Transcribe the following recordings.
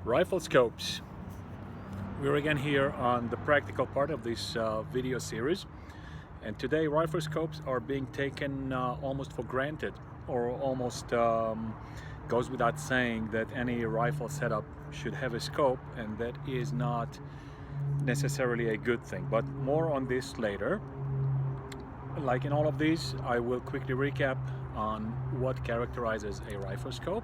Riflescopes. We're again here on the practical part of this video series, and today riflescopes are being taken almost for granted, or almost goes without saying that any rifle setup should have a scope, and that is not necessarily a good thing, but more on this later. Like in all of these, I will quickly recap on what characterizes a riflescope.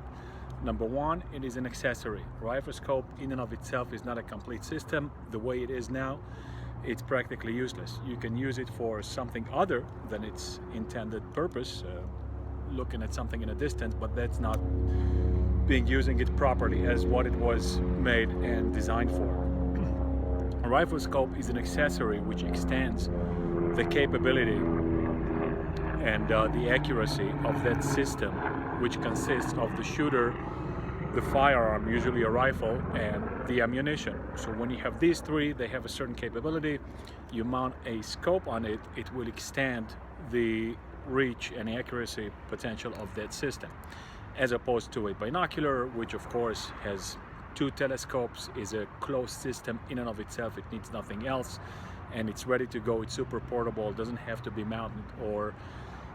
Number one, it is an accessory. Riflescope in and of itself is not a complete system. The way it is now, it's practically useless. You can use it for something other than its intended purpose, looking at something in a distance, but that's not using it properly as what it was made and designed for. A riflescope is an accessory which extends the capability and the accuracy of that system, which consists of the shooter, the firearm, usually a rifle, and the ammunition. So when you have these three, they have a certain capability. You mount a scope on it, it will extend the reach and accuracy potential of that system, as opposed to a binocular, which of course has two telescopes, is a closed system in and of itself. It needs nothing else, and it's ready to go. It's super portable, doesn't have to be mounted or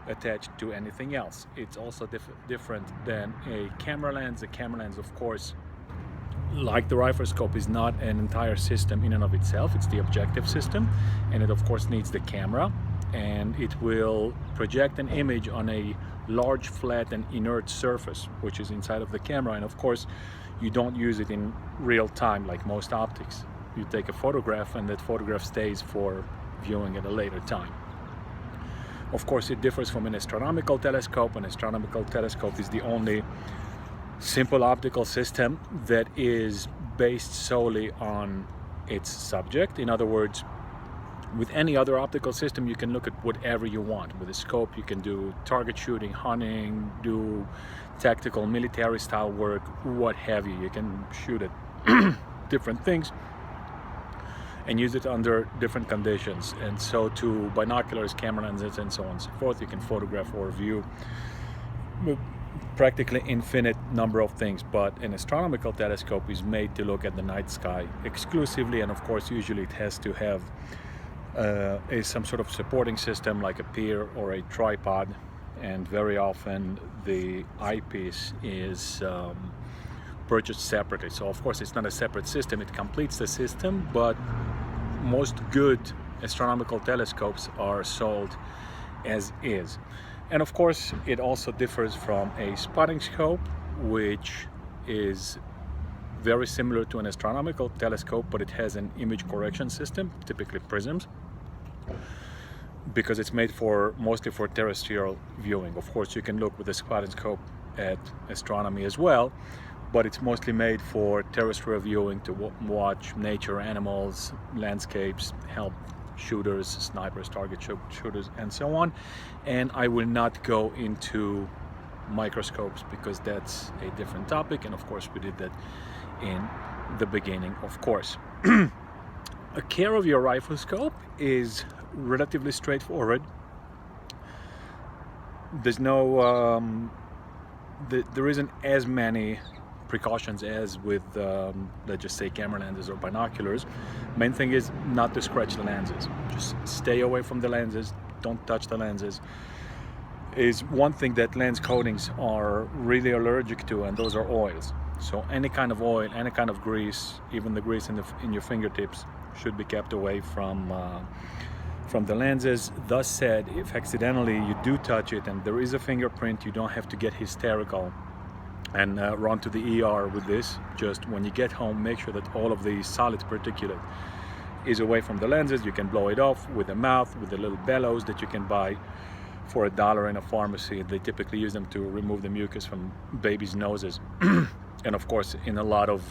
attached to anything else. It's also different than a camera lens. A camera lens, of course, like the riflescope, is not an entire system in and of itself. It's the objective system, and it of course needs the camera, and it will project an image on a large, flat and inert surface which is inside of the camera. And of course you don't use it in real time like most optics. You take a photograph, and that photograph stays for viewing at a later time. Of course, it differs from an astronomical telescope. An astronomical telescope is the only simple optical system that is based solely on its subject. In other words, with any other optical system, you can look at whatever you want. With a scope, you can do target shooting, hunting, do tactical military style work, what have you. You can shoot at different things and use it under different conditions. And so to binoculars, camera lenses, and so on and so forth, you can photograph or view practically infinite number of things. But an astronomical telescope is made to look at the night sky exclusively, and of course usually it has to have some sort of supporting system like a pier or a tripod, and very often the eyepiece is purchased separately. So of course it's not a separate system, it completes the system, but most good astronomical telescopes are sold as is. And of course it also differs from a spotting scope, which is very similar to an astronomical telescope, but it has an image correction system, typically prisms, because it's made mostly for terrestrial viewing. Of course you can look with a spotting scope at astronomy as well, but it's mostly made for terrestrial viewing, to watch nature, animals, landscapes, help shooters, snipers, target shooters, and so on. And I will not go into microscopes because that's a different topic, and of course we did that in the beginning, of course. A care of your riflescope is relatively straightforward. There's no there isn't as many precautions as with let's just say camera lenses or binoculars. Main thing is not to scratch the lenses. Just stay away from the lenses, don't touch the lenses. Is one thing that lens coatings are really allergic to, and those are oils. So any kind of oil, any kind of grease, even the grease in your fingertips, should be kept away from the lenses. Thus said, if accidentally you do touch it and there is a fingerprint, you don't have to get hysterical and run to the ER with this. Just when you get home, make sure that all of the solid particulate is away from the lenses. You can blow it off with a mouth, with the little bellows that you can buy for $1 in a pharmacy. They typically use them to remove the mucus from babies' noses. And of course in a lot of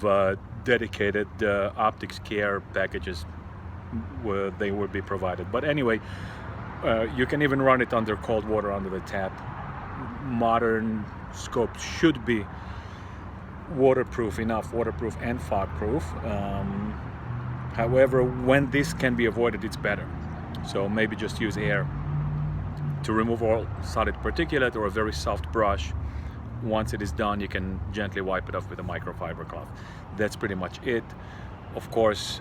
dedicated optics care packages where they will be provided. But anyway, you can even run it under cold water under the tap. Modern scopes should be waterproof and fog proof. However, when this can be avoided, it's better. So maybe just use air to remove all solid particulate, or a very soft brush once it is done, you can gently wipe it off with a microfiber cloth. That's pretty much it. Of course,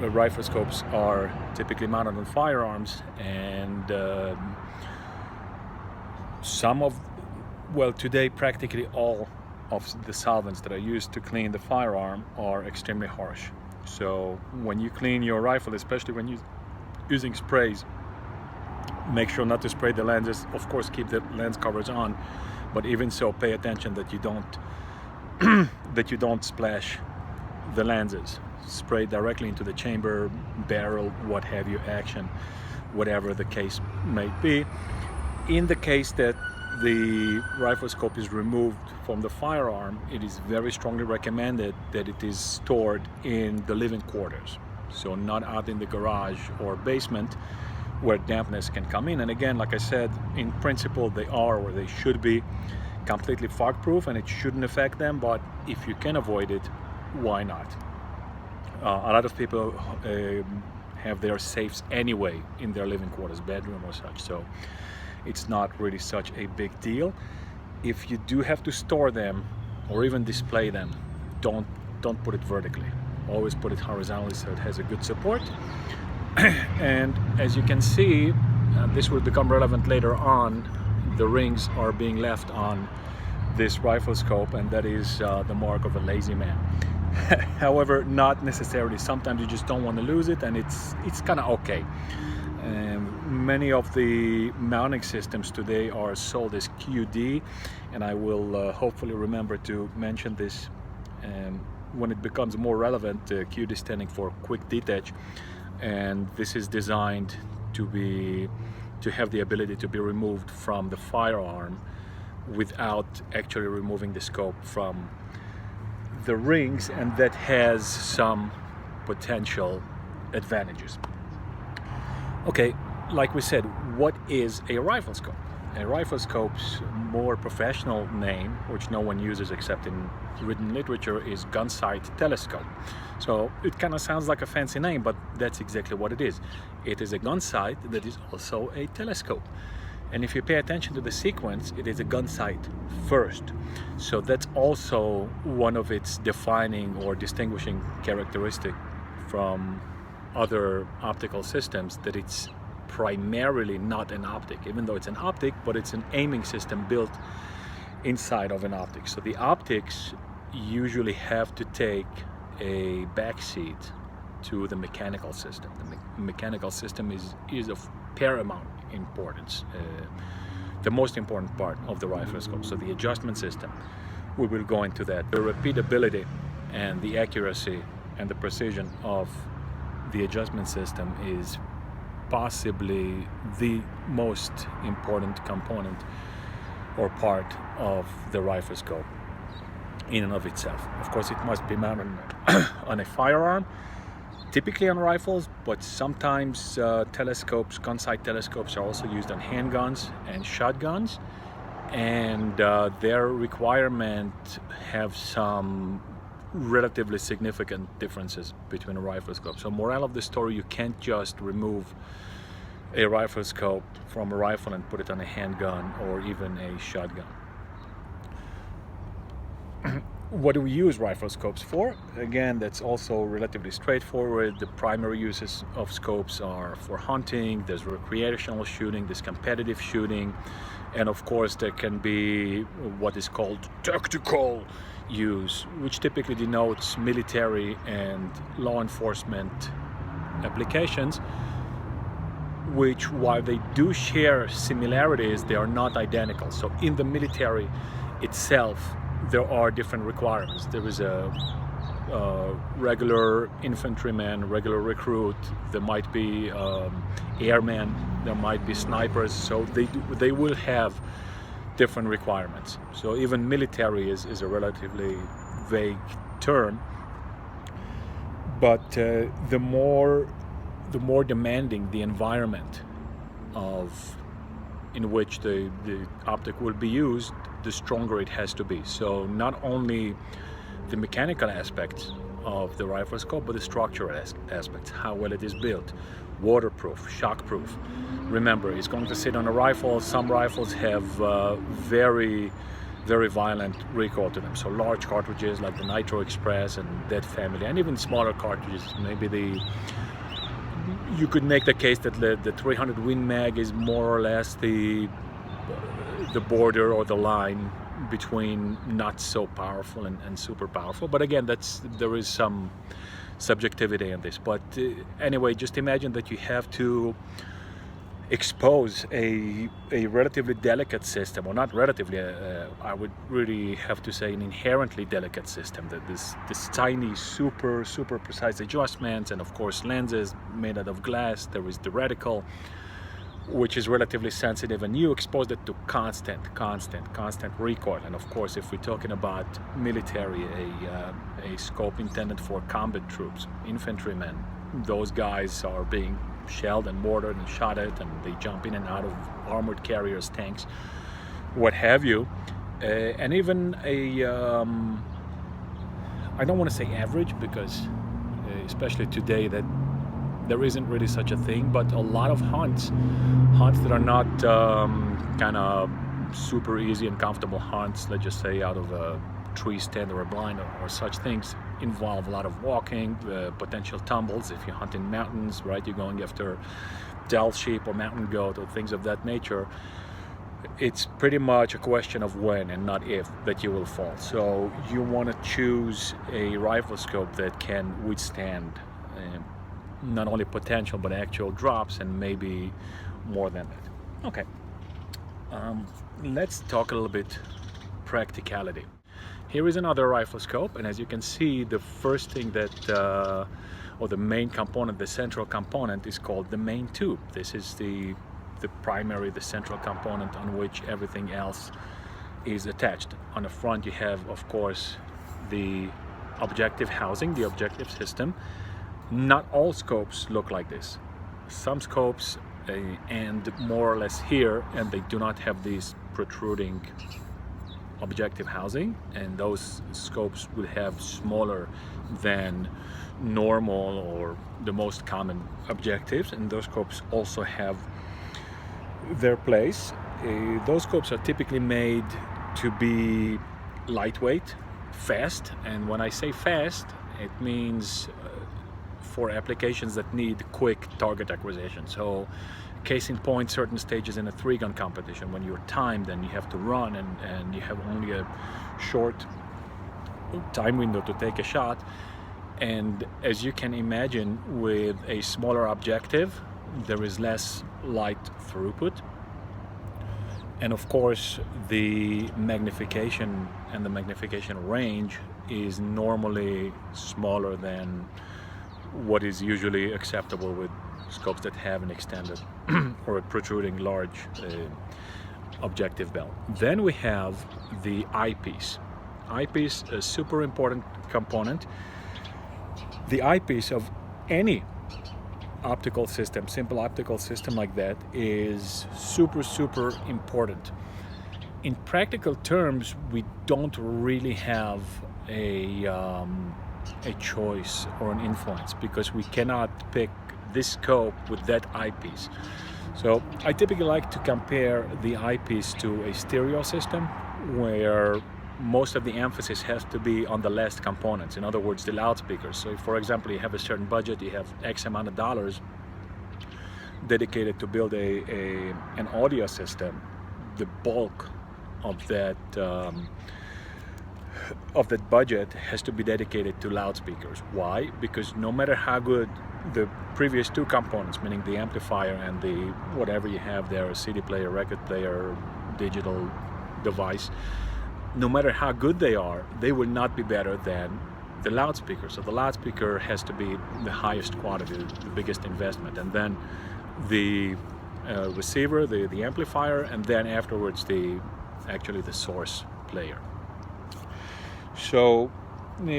riflescopes are typically mounted on firearms, and today practically all of the solvents that are used to clean the firearm are extremely harsh. So when you clean your rifle, especially when you're using sprays, make sure not to spray the lenses. Of course, keep the lens covers on, but even so, pay attention that you don't splash the lenses. Spray directly into the chamber, barrel, what have you, action, whatever the case may be. In the case that the riflescope is removed from the firearm, it is very strongly recommended that it is stored in the living quarters, so not out in the garage or basement where dampness can come in. And again, like I said, in principle they are, or they should be, completely fog proof, and it shouldn't affect them, but if you can avoid it, why not? A lot of people have their safes anyway in their living quarters, bedroom or such, so it's not really such a big deal. If you do have to store them or even display them, don't put it vertically. Always put it horizontally so it has a good support. And as you can see, this will become relevant later on. The rings are being left on this riflescope, and that is the mark of a lazy man. However, not necessarily. Sometimes you just don't want to lose it, and it's kind of okay. Many of the mounting systems today are sold as QD, and I will hopefully remember to mention this when it becomes more relevant. QD standing for quick detach, and this is designed to have the ability to be removed from the firearm without actually removing the scope from the rings, and that has some potential advantages. Okay, like we said, what is a riflescope? A riflescope's more professional name, which no one uses except in written literature, is gun sight telescope. So it kind of sounds like a fancy name, but that's exactly what it is. It is a gun sight that is also a telescope. And if you pay attention to the sequence, it is a gun sight first. So that's also one of its defining or distinguishing characteristic from other optical systems, that it's primarily not an optic, even though it's an optic, but it's an aiming system built inside of an optic. So the optics usually have to take a backseat to the mechanical system. The mechanical system is of paramount importance, the most important part of the riflescope. So the adjustment system, we will go into that. The repeatability and the accuracy and the precision of the adjustment system is possibly the most important component or part of the riflescope in and of itself. Of course, it must be mounted on a firearm, typically on rifles, but sometimes telescopes, gun sight telescopes, are also used on handguns and shotguns, and their requirement have some relatively significant differences between a riflescope. So moral of the story, you can't just remove a riflescope from a rifle and put it on a handgun or even a shotgun. What do we use riflescopes for? Again, that's also relatively straightforward. The primary uses of scopes are for hunting, there's recreational shooting, there's competitive shooting, and of course there can be what is called tactical use, which typically denotes military and law enforcement applications, which, while they do share similarities, they are not identical. So in the military itself, there are different requirements. There is a regular infantryman, regular recruit, there might be airmen, there might be snipers, so they will have different requirements. So even military is a relatively vague term, but the more demanding the environment in which the optic will be used, the stronger it has to be. So not only the mechanical aspects of the riflescope, but the structural aspects, how well it is built, waterproof, shockproof. Remember, it's going to sit on a rifle. Some rifles have very very violent recoil to them. So large cartridges like the Nitro Express and that family, and even smaller cartridges, maybe you could make the case that the 300 Win Mag is more or less the border or the line between not so powerful and super powerful. But again, there is some subjectivity in this. But anyway, just imagine that you have to expose a relatively delicate system, or not relatively, I would really have to say an inherently delicate system, that this tiny super precise adjustments, and of course lenses made out of glass. There is the reticle, which is relatively sensitive, and you expose it to constant recoil. And of course, if we're talking about military, a scope intended for combat troops, infantrymen, those guys are being shelled and mortared and shot at, and they jump in and out of armored carriers, tanks, what have you. And even I don't want to say average, because especially today that there isn't really such a thing, but a lot of hunts that are not kind of super easy and comfortable hunts, let's just say out of a tree stand or a blind or such things, involve a lot of walking, potential tumbles. If you hunt in mountains, right, you're going after Dell sheep or mountain goat or things of that nature, it's pretty much a question of when and not if that you will fall. So you want to choose a Riflescope that can withstand not only potential but actual drops, and maybe more than that. Okay, let's talk a little bit practicality. Here is another Riflescope, and as you can see, the first thing that or the main component, the central component, is called the main tube. This is the primary, the central component on which everything else is attached. On the front you have, of course, the objective housing, the objective system. Not all scopes look like this. Some scopes end more or less here, and they do not have these protruding objective housing, and those scopes would have smaller than normal or the most common objectives, and those scopes also have their place. Those scopes are typically made to be lightweight, fast, and when I say fast, it means for applications that need quick target acquisition. So case in point, certain stages in a 3-gun competition, when you're timed and you have to run and you have only a short time window to take a shot, and as you can imagine, with a smaller objective there is less light throughput, and of course the magnification and the magnification range is normally smaller than what is usually acceptable with scopes that have an extended or a protruding large objective bell. Then we have the eyepiece. Eyepiece, a super important component. The eyepiece of any optical system, simple optical system like that, is super important. In practical terms, we don't really have a choice or an influence, because we cannot pick this scope with that eyepiece. So I typically like to compare the eyepiece to a stereo system, where most of the emphasis has to be on the last components, in other words, the loudspeakers. So if, for example, you have a certain budget, you have X amount of dollars dedicated to build an audio system, the bulk of that budget has to be dedicated to loudspeakers. Why? Because no matter how good the previous two components, meaning the amplifier and the whatever you have there, a CD player, record player, digital device, no matter how good they are, they will not be better than the loudspeaker. So the loudspeaker has to be the highest quality, the biggest investment, and then the receiver, the amplifier, and then afterwards actually the source player. So,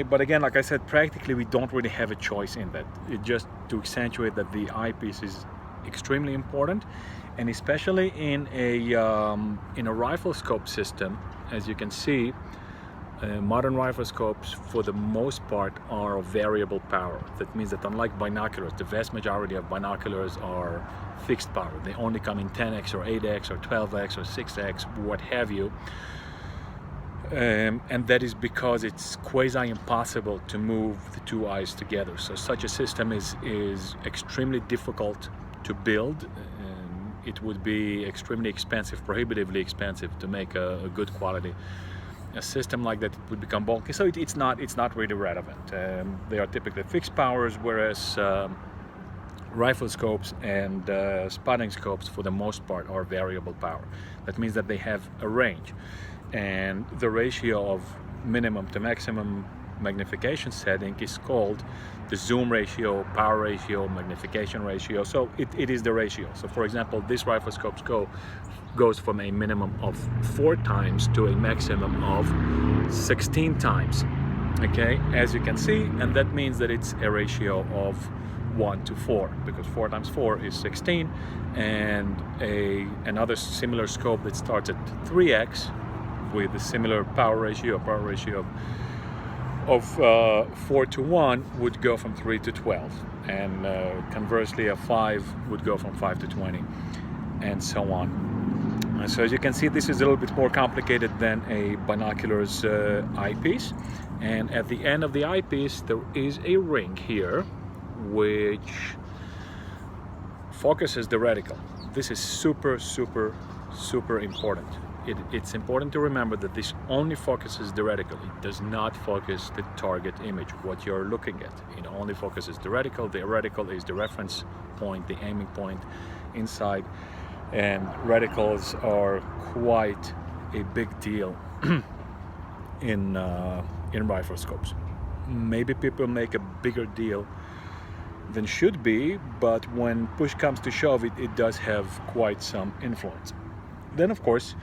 but again, like I said, practically we don't really have a choice in that. It just to accentuate that the eyepiece is extremely important, and especially in a Riflescope system, as you can see, modern Riflescopes for the most part are of variable power. That means that unlike binoculars, the vast majority of binoculars are fixed power. They only come in 10x or 8x or 12x or 6x, what have you. And that is because it's quasi impossible to move the two eyes together. So such a system is extremely difficult to build. It would be extremely expensive, prohibitively expensive, to make a good quality. A system like that, it would become bulky, so it's not really relevant. They are typically fixed powers, whereas Riflescopes and spottingscopes for the most part are variable power. That means that they have a range, and the ratio of minimum to maximum magnification setting is called the zoom ratio, power ratio, magnification ratio. So it is the ratio. So for example, this Riflescope goes from a minimum of 4 times to a maximum of 16 times, okay, as you can see. And that means that it's a ratio of 1 to 4, because 4 times 4 is 16, and another similar scope that starts at 3x with a similar power ratio of 4 to 1 would go from 3 to 12, and conversely a 5 would go from 5 to 20, and so on. So as you can see, this is a little bit more complicated than a binoculars eyepiece, and at the end of the eyepiece there is a ring here which focuses the reticle. This is super important. It's important to remember that this only focuses the reticle. It does not focus the target image, what you're looking at. It only focuses the reticle. The reticle is the reference point, the aiming point inside, and reticles are quite a big deal in Riflescopes. Maybe people make a bigger deal than should be, but when push comes to shove, it does have quite some influence. Then of course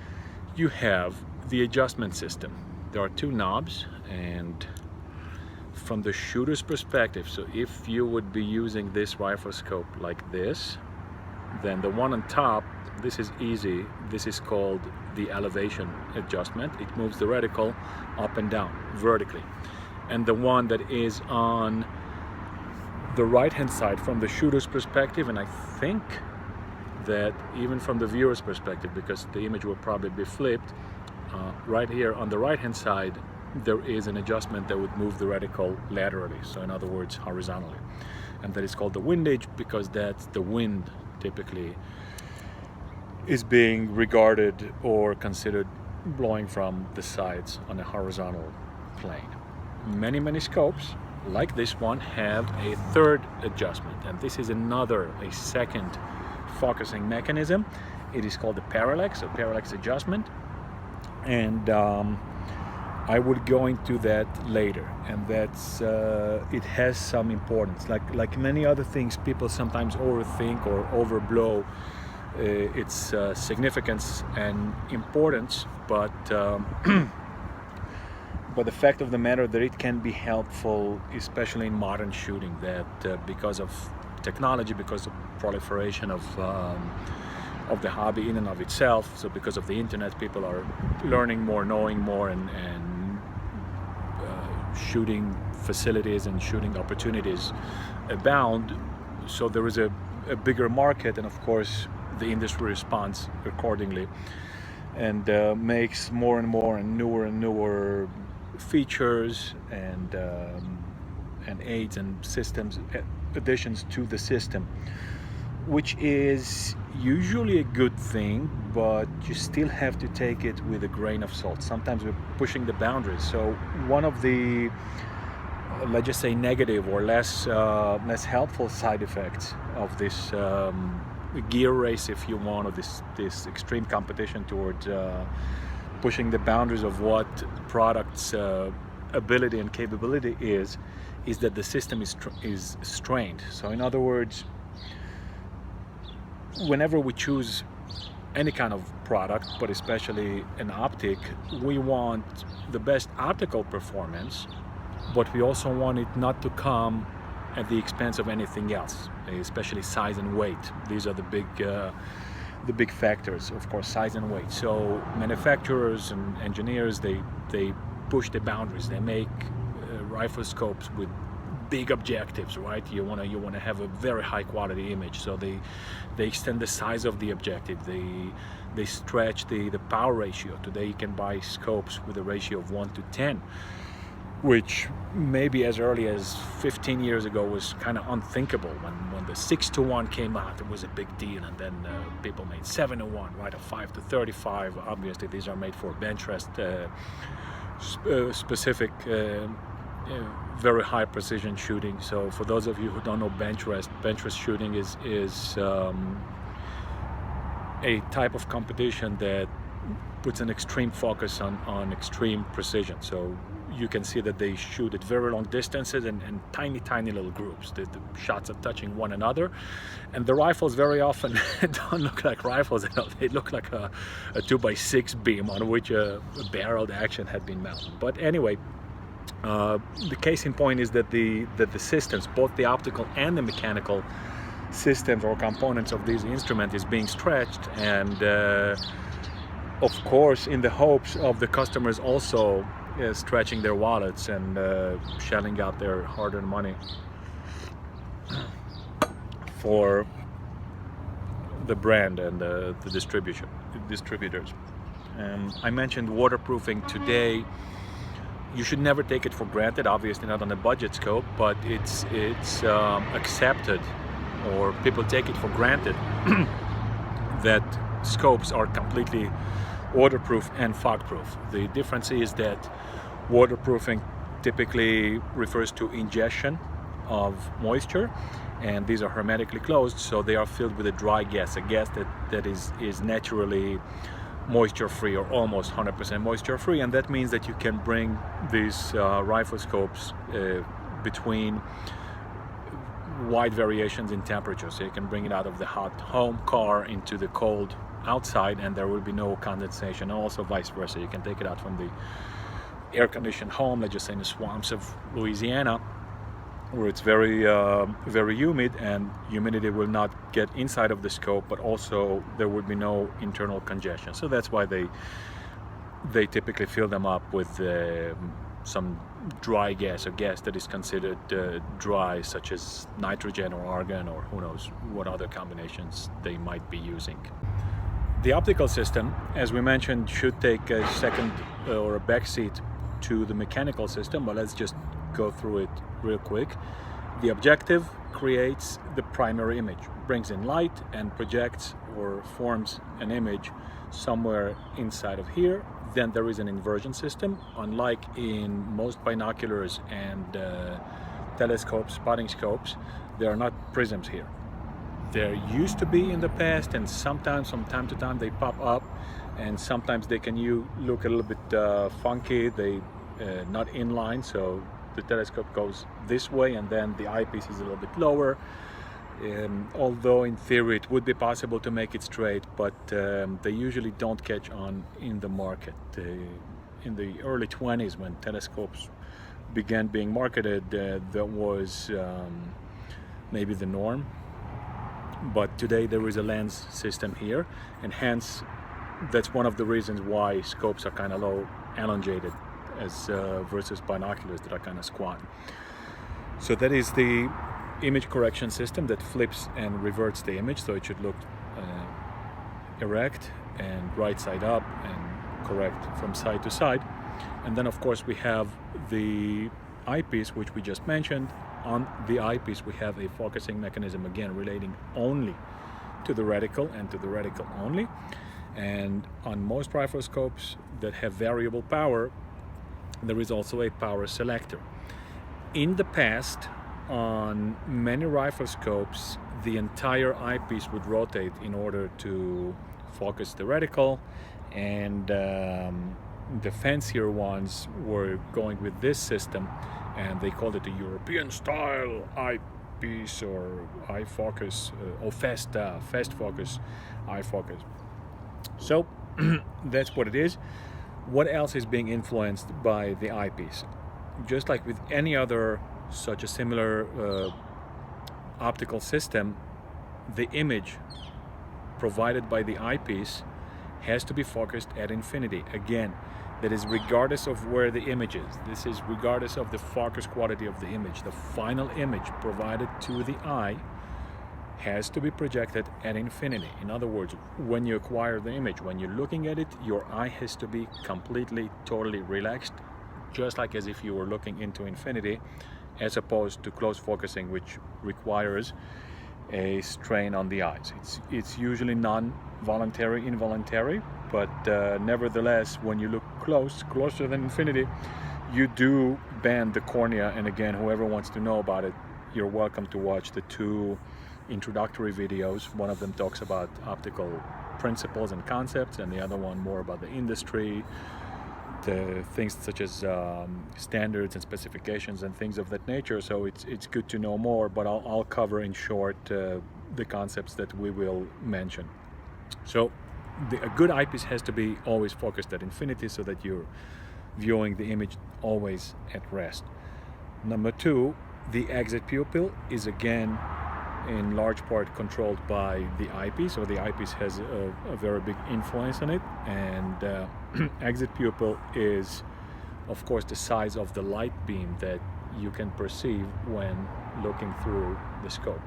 you have the adjustment system. There are 2 knobs, and from the shooter's perspective, so if you would be using this Riflescope like this, then the one on top, this is easy. This is called the elevation adjustment. It moves the reticle up and down vertically. And the one that is on the right hand side from the shooter's perspective, and I think that even from the viewer's perspective, because the image will probably be flipped, right here on the right hand side there is an adjustment that would move the reticle laterally, so in other words horizontally, and that is called the windage, because that's the wind typically is being regarded or considered blowing from the sides on a horizontal plane. Many scopes like this one have a third adjustment, and this is a second focusing mechanism. It is called the parallax, or parallax adjustment, and I would go into that later, and that's it has some importance. Like many other things, people sometimes overthink or overblow its significance and importance, but but the fact of the matter that it can be helpful, especially in modern shooting, that because of technology, because of proliferation of the hobby in and of itself, so because of the internet, people are learning more, knowing more, and shooting facilities and shooting opportunities abound. So there is a bigger market, and of course the industry responds accordingly and makes more and more and newer features and aids and systems, additions to the system, which is usually a good thing, but you still have to take it with a grain of salt. Sometimes we're pushing the boundaries. So one of the, let's just say, negative or less helpful side effects of this gear race, if you want, or this extreme competition towards pushing the boundaries of what product's ability and capability is that the system is strained. So in other words, whenever we choose any kind of product, but especially an optic, we want the best optical performance, but we also want it not to come at the expense of anything else, especially size and weight. These are the big factors, of course, size and weight. So manufacturers and engineers, they push the boundaries. They make Riflescopes with big objectives, right? You wanna have a very high quality image, so they extend the size of the objective. They stretch the power ratio. Today you can buy scopes with a ratio of 1:10, which maybe as early as 15 years ago was kind of unthinkable. When the 6:1 came out, it was a big deal, and then people made 7:1, right, or 5:35. Obviously these are made for bench rest specific very high precision shooting. So for those of you who don't know bench rest shooting is a type of competition that puts an extreme focus on extreme precision. So you can see that they shoot at very long distances and tiny little groups. The shots are touching one another, and the rifles very often don't look like rifles at all. They look like a 2x6 beam on which a barreled action had been mounted. But anyway, the case in point is that the systems, both the optical and the mechanical systems or components of these instruments, is being stretched, and of course in the hopes of the customers also stretching their wallets and shelling out their hard-earned money for the brand and the distributors. I mentioned waterproofing today. You should never take it for granted, obviously not on a budget scope, but it's accepted, or people take it for granted that scopes are completely waterproof and fog-proof. The difference is that waterproofing typically refers to ingestion of moisture, and these are hermetically closed, so they are filled with a dry gas, a gas that is naturally moisture-free or almost 100% moisture-free, and that means that you can bring these Riflescopes between wide variations in temperature. So you can bring it out of the hot home car into the cold outside, and there will be no condensation, and also vice versa. You can take it out from the air-conditioned home, let's just say in the swamps of Louisiana, where it's very very humid, and humidity will not get inside of the scope, but also there would be no internal congestion. So that's why they typically fill them up with some dry gas, or gas that is considered dry, such as nitrogen or argon, or who knows what other combinations they might be using. The optical system, as we mentioned, should take a second or a back seat to the mechanical system, but let's just go through it real quick. The objective creates the primary image, brings in light and projects or forms an image somewhere inside of here. Then there is an inversion system. Unlike in most binoculars and telescopes, spotting scopes, there are not prisms here. There used to be in the past, and sometimes from time to time they pop up, and sometimes they can look a little bit funky. They not inline, so the telescope goes this way and then the eyepiece is a little bit lower. Although in theory it would be possible to make it straight, but they usually don't catch on in the market. In the early 20s, when telescopes began being marketed, that was maybe the norm. But today there is a lens system here, and hence that's one of the reasons why scopes are kind of low elongated as versus binoculars that are kind of squat. So that is the image correction system that flips and reverts the image, so it should look erect and right side up and correct from side to side. And then of course we have the eyepiece, which we just mentioned. On the eyepiece we have a focusing mechanism, again relating only to the reticle and to the reticle only. And on most Riflescopes that have variable power, there is also a power selector. In the past, on many Riflescopes, the entire eyepiece would rotate in order to focus the reticle, and the fancier ones were going with this system, and they called it a European style eyepiece, or eye focus, or fast focus eye focus. So that's what it is. What else is being influenced by the eyepiece? Just like with any other such a similar optical system, the image provided by the eyepiece has to be focused at infinity. Again, That is regardless of where the image is. This is regardless of the focus quality of the image. The final image provided to the eye has to be projected at infinity. In other words, when you acquire the image, when you're looking at it, your eye has to be completely, totally relaxed, just like as if you were looking into infinity, as opposed to close focusing, which requires a strain on the eyes. It's usually non-voluntary, involuntary, but nevertheless, when you look closer than infinity, you do bend the cornea. And again, whoever wants to know about it, you're welcome to watch the two introductory videos. One of them talks about optical principles and concepts, and the other one more about the industry, the things such as standards and specifications and things of that nature. So it's good to know more, but I'll cover in short the concepts that we will mention. So a good eyepiece has to be always focused at infinity so that you're viewing the image always at rest. Number two, the exit pupil is again in large part controlled by the eyepiece, or the eyepiece has a very big influence on it. And exit pupil is, of course, the size of the light beam that you can perceive when looking through the scope.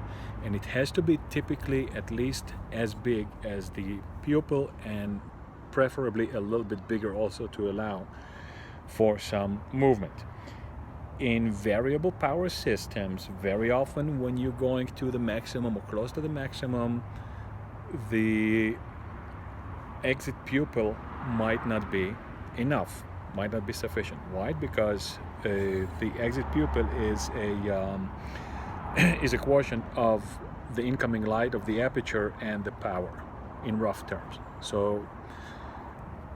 And it has to be typically at least as big as the pupil, and preferably a little bit bigger also to allow for some movement. In variable power systems, very often when you're going to the maximum or close to the maximum, the exit pupil might not be enough, might not be sufficient. Why? Because the exit pupil is a quotient of the incoming light of the aperture and the power, in rough terms. So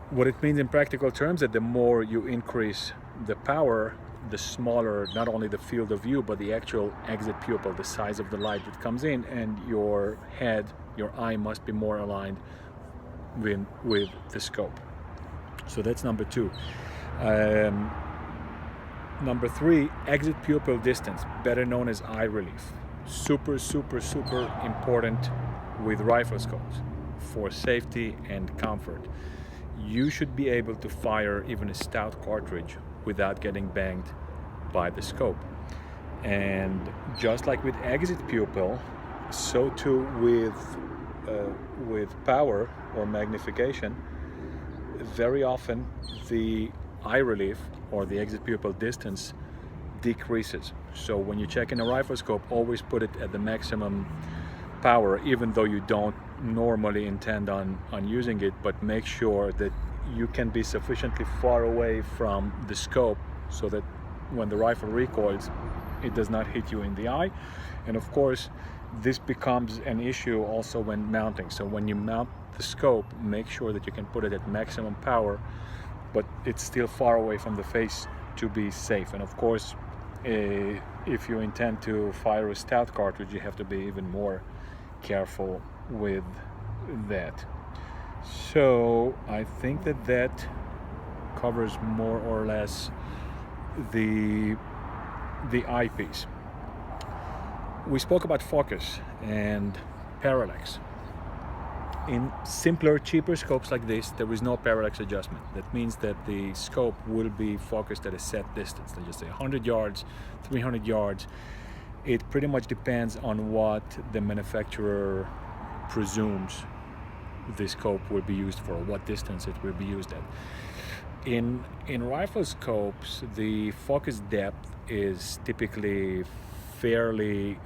what it means in practical terms, that the more you increase the power, the smaller not only the field of view, but the actual exit pupil, the size of the light that comes in, and your head, your eye must be more aligned with the scope. So that's number two. Number three, exit pupil distance, better known as eye relief. Super important with riflescopes for safety and comfort. You should be able to fire even a stout cartridge without getting banged by the scope. And just like with exit pupil, so too with power or magnification, very often the eye relief or the exit pupil distance decreases. So when you check in a riflescope, always put it at the maximum power, even though you don't normally intend on using it, but make sure that you can be sufficiently far away from the scope so that when the rifle recoils, it does not hit you in the eye. And of course, this becomes an issue also when mounting. So when you mount the scope, make sure that you can put it at maximum power, but it's still far away from the face to be safe. And of course, if you intend to fire a stout cartridge, you have to be even more careful with that. So I think that covers more or less the eyepiece. We spoke about focus and parallax. In simpler, cheaper scopes like this, there is no parallax adjustment. That means that the scope will be focused at a set distance. Let's just say 100 yards, 300 yards. It pretty much depends on what the manufacturer presumes the scope will be used for, what distance it will be used at. In riflescopes, the focus depth is typically fairly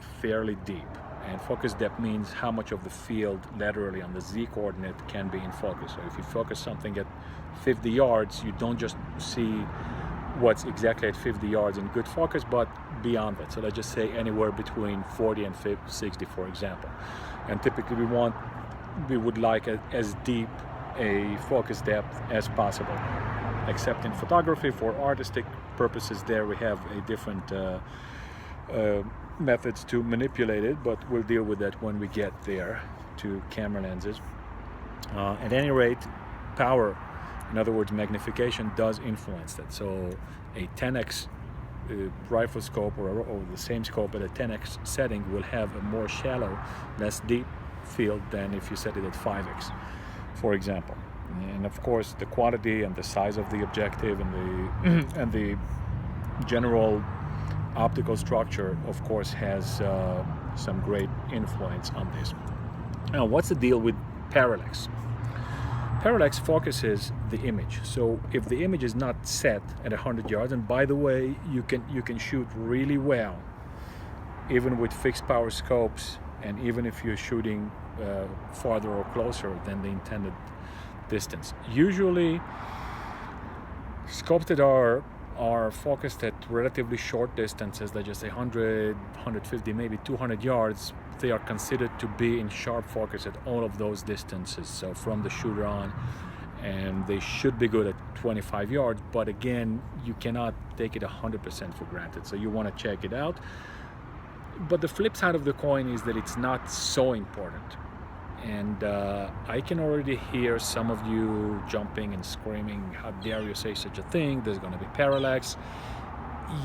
deep. And focus depth means how much of the field laterally on the Z coordinate can be in focus. So if you focus something at 50 yards, you don't just see what's exactly at 50 yards in good focus, but beyond that. So let's just say anywhere between 40 and 60, for example. And typically we would like as deep a focus depth as possible. Except in photography, for artistic purposes, there we have a different methods to manipulate it, but we'll deal with that when we get there to camera lenses. At any rate, power, in other words magnification, does influence that. So a 10x riflescope or the same scope at a 10x setting will have a more shallow, less deep field than if you set it at 5x, for example. And of course, the quantity and the size of the objective and the and the general optical structure, of course, has some great influence on this. Now, what's the deal with parallax? Parallax focuses the image. So if the image is not set at 100 yards, and by the way, you can shoot really well, even with fixed power scopes, and even if you're shooting farther or closer than the intended distance. Usually, scopes that are focused at relatively short distances, let's just say 100, 150, maybe 200 yards, they are considered to be in sharp focus at all of those distances, so from the shooter on, and they should be good at 25 yards, but again, you cannot take it 100% for granted, so you want to check it out. But the flip side of the coin is that it's not so important. And I can already hear some of you jumping and screaming, how dare you say such a thing, there's going to be parallax.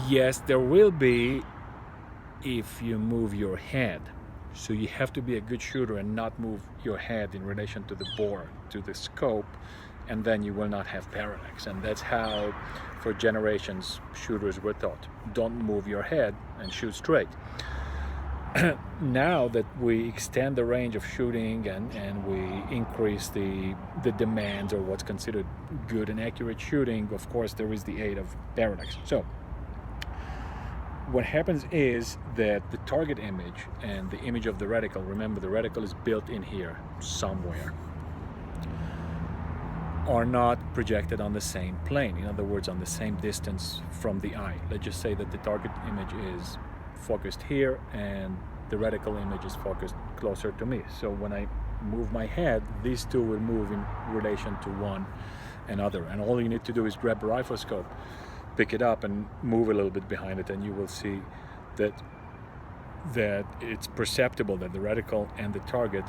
Yes, there will be if you move your head. So you have to be a good shooter and not move your head in relation to the bore, to the scope, and then you will not have parallax. And that's how, for generations, shooters were taught. Don't move your head and shoot straight. Now that we extend the range of shooting and we increase the demands or what's considered good and accurate shooting, of course there is the aid of parallax. So what happens is that the target image and the image of the reticle, remember the reticle is built in here somewhere, are not projected on the same plane. In other words, on the same distance from the eye. Let's just say that the target image is focused here and the reticle image is focused closer to me. So when I move my head, these two will move in relation to one another. And all you need to do is grab a Riflescope, pick it up and move a little bit behind it, and you will see that it's perceptible that the reticle and the target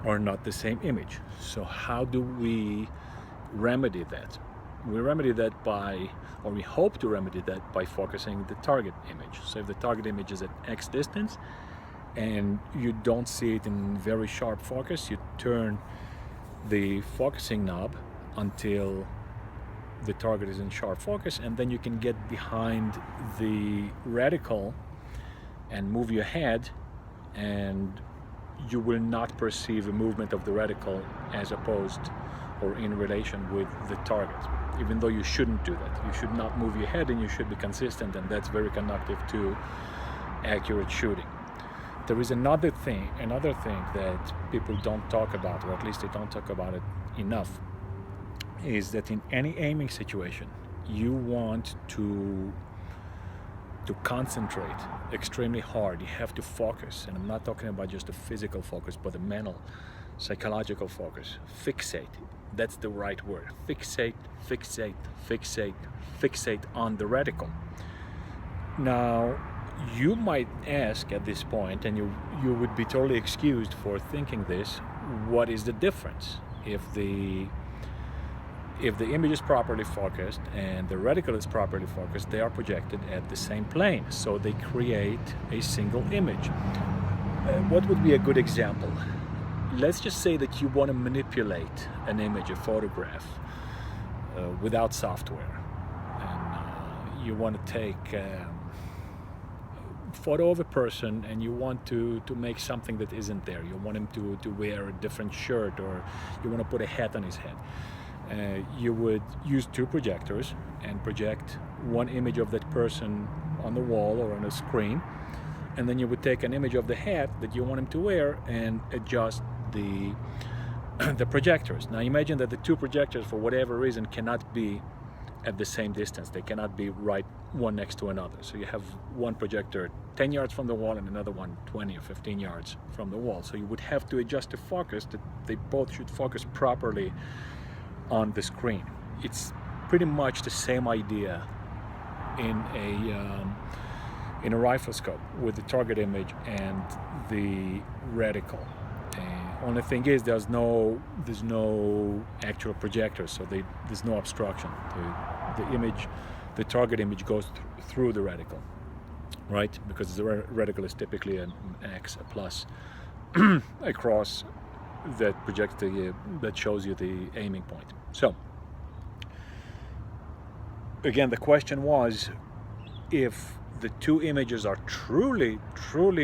are not the same image. So how do we remedy that? We remedy that by, or we hope to remedy that by focusing the target image. So if the target image is at X distance and you don't see it in very sharp focus, you turn the focusing knob until the target is in sharp focus, and then you can get behind the reticle and move your head, and you will not perceive a movement of the reticle as opposed or in relation with the target, even though you shouldn't do that. You should not move your head and you should be consistent, and that's very conducive to accurate shooting. There is another thing that people don't talk about, or at least they don't talk about it enough, is that in any aiming situation, you want to concentrate extremely hard. You have to focus, and I'm not talking about just a physical focus, but a mental, psychological focus. Fixate, that's the right word. Fixate, fixate, fixate, fixate on the reticle. Now, you might ask at this point, and you would be totally excused for thinking this, what is the difference? If the image is properly focused and the reticle is properly focused, they are projected at the same plane, so they create a single image. What would be a good example? Let's just say that you want to manipulate an image, a photograph, without software, and you want to take a photo of a person and you want to make something that isn't there. You want him to wear a different shirt, or you want to put a hat on his head. You would use two projectors and project one image of that person on the wall or on a screen, and then you would take an image of the hat that you want him to wear and adjust the projectors. Now imagine that the two projectors, for whatever reason, cannot be at the same distance. They cannot be right one next to another. So you have one projector 10 yards from the wall and another one 20 or 15 yards from the wall. So you would have to adjust the focus that they both should focus properly on the screen. It's pretty much the same idea in a Riflescope with the target image and the reticle. Only thing is there's no actual projector, so there's no obstruction. The target image goes through the reticle, right? Because the reticle is typically an X, a plus across that projects that shows you the aiming point. So again, the question was, if the two images are truly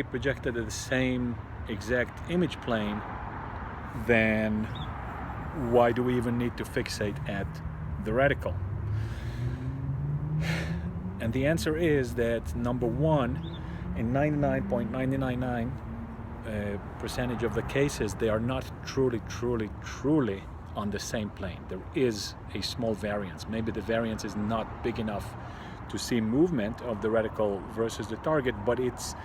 projected at the same exact image plane, then why do we even need to fixate at the reticle? And the answer is that, number one, in 99.999% of the cases, they are not truly on the same plane. There is a small variance. Maybe the variance is not big enough to see movement of the reticle versus the target, but it's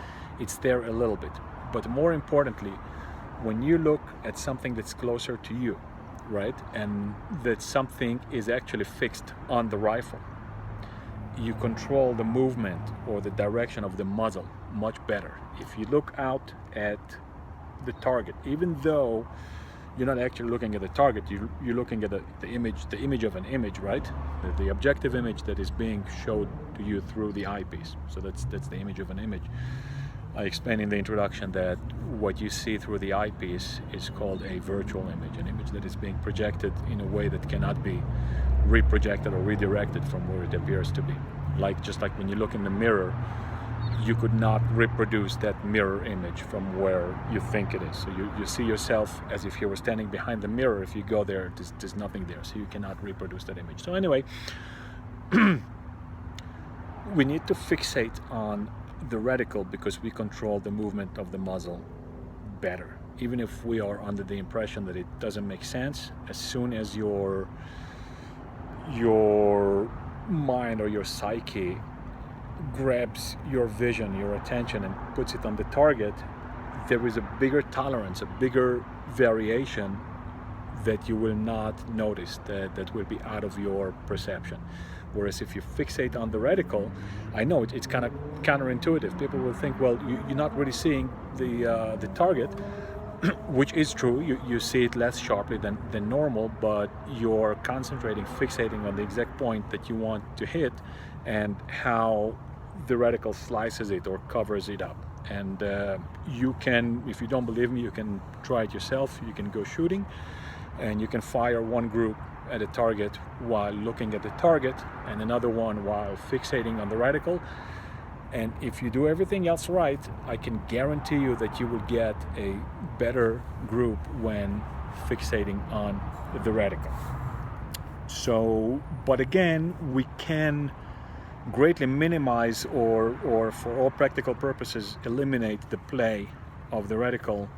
there a little bit. But more importantly, when you look at something that's closer to you, right, and that something is actually fixed on the rifle, you control the movement or the direction of the muzzle much better. If you look out at the target, even though you're not actually looking at the target, you're looking at the image of an image, right? The objective image that is being showed to you through the eyepiece. So that's the image of an image. I explained in the introduction that what you see through the eyepiece is called a virtual image, an image that is being projected in a way that cannot be reprojected or redirected from where it appears to be. Just like when you look in the mirror, you could not reproduce that mirror image from where you think it is. So you see yourself as if you were standing behind the mirror. If you go there, there's nothing there, so you cannot reproduce that image. So anyway, we need to fixate on the reticle because we control the movement of the muzzle better. Even if we are under the impression that it doesn't make sense, as soon as your mind or your psyche grabs your vision, your attention, and puts it on the target, there is a bigger tolerance, a bigger variation that you will not notice, that will be out of your perception. Whereas if you fixate on the reticle, I know it's kind of counterintuitive. People will think, well, you're not really seeing the target, which is true. You see it less sharply than normal, but you're concentrating, fixating on the exact point that you want to hit and how the reticle slices it or covers it up. And you can, if you don't believe me, you can try it yourself. You can go shooting and you can fire one group at a target while looking at the target and another one while fixating on the reticle. And if you do everything else right, I can guarantee you that you will get a better group when fixating on the reticle. So, but again, we can greatly minimize or for all practical purposes eliminate the play of the reticle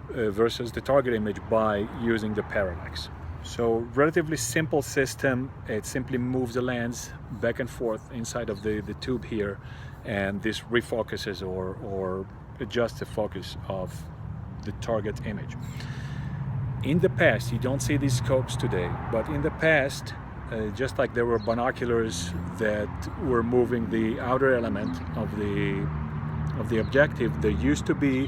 versus the target image by using the parallax. So relatively simple system. It simply moves the lens back and forth inside of the tube here, and this refocuses or adjusts the focus of the target image. In the past, you don't see these scopes today, but in the past, just like there were binoculars that were moving the outer element of the objective, there used to be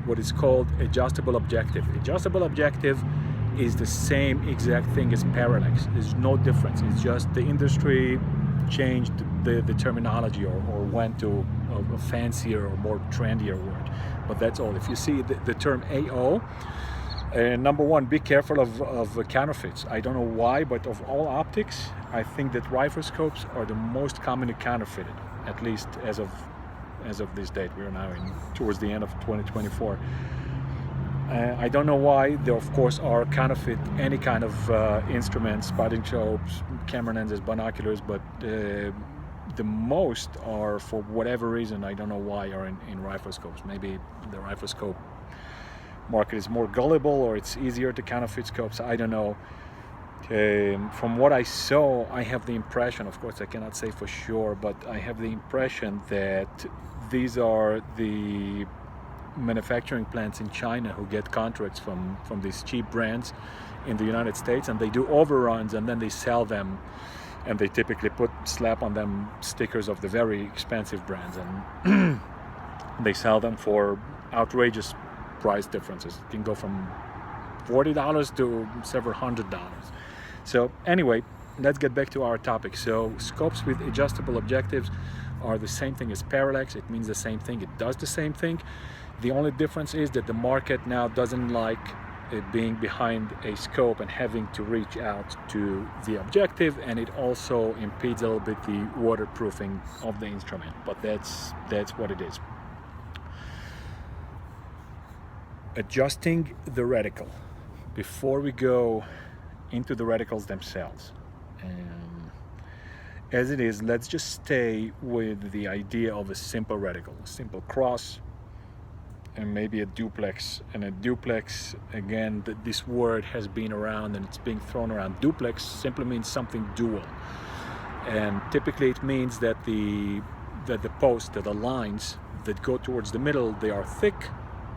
what is called adjustable objective. Adjustable objective is the same exact thing as parallax. There's no difference. It's just the industry changed the terminology or went to a fancier or more trendier word. But that's all. If you see the term AO, number one, be careful of counterfeits. I don't know why, but of all optics, I think that Riflescopes are the most commonly counterfeited, at least as of this date. We're now towards the end of 2024. I don't know why. There of course are counterfeit any kind of instruments, spottingscopes, camera lenses, binoculars, but the most are, for whatever reason, I don't know why, are in Riflescopes. Maybe the Riflescope market is more gullible, or it's easier to counterfeit scopes. I don't know. From what I saw, I have the impression, of course I cannot say for sure, but I have the impression that these are the manufacturing plants in China who get contracts from these cheap brands in the United States, and they do overruns and then they sell them, and they typically slap on them stickers of the very expensive brands, and they sell them for outrageous price differences. It can go from $40 to several $100. So anyway, let's get back to our topic. So scopes with adjustable objectives are the same thing as parallax. It means the same thing. It does the same thing. The only difference is that the market now doesn't like it being behind a scope and having to reach out to the objective, and it also impedes a little bit the waterproofing of the instrument, but that's what it is. Adjusting the reticle. Before we go into the reticles themselves, as it is, let's just stay with the idea of a simple reticle, a simple cross, and maybe a duplex. And a duplex, again, this word has been around and it's being thrown around. Duplex simply means something dual, and typically it means that the posts, that the lines that go towards the middle, they are thick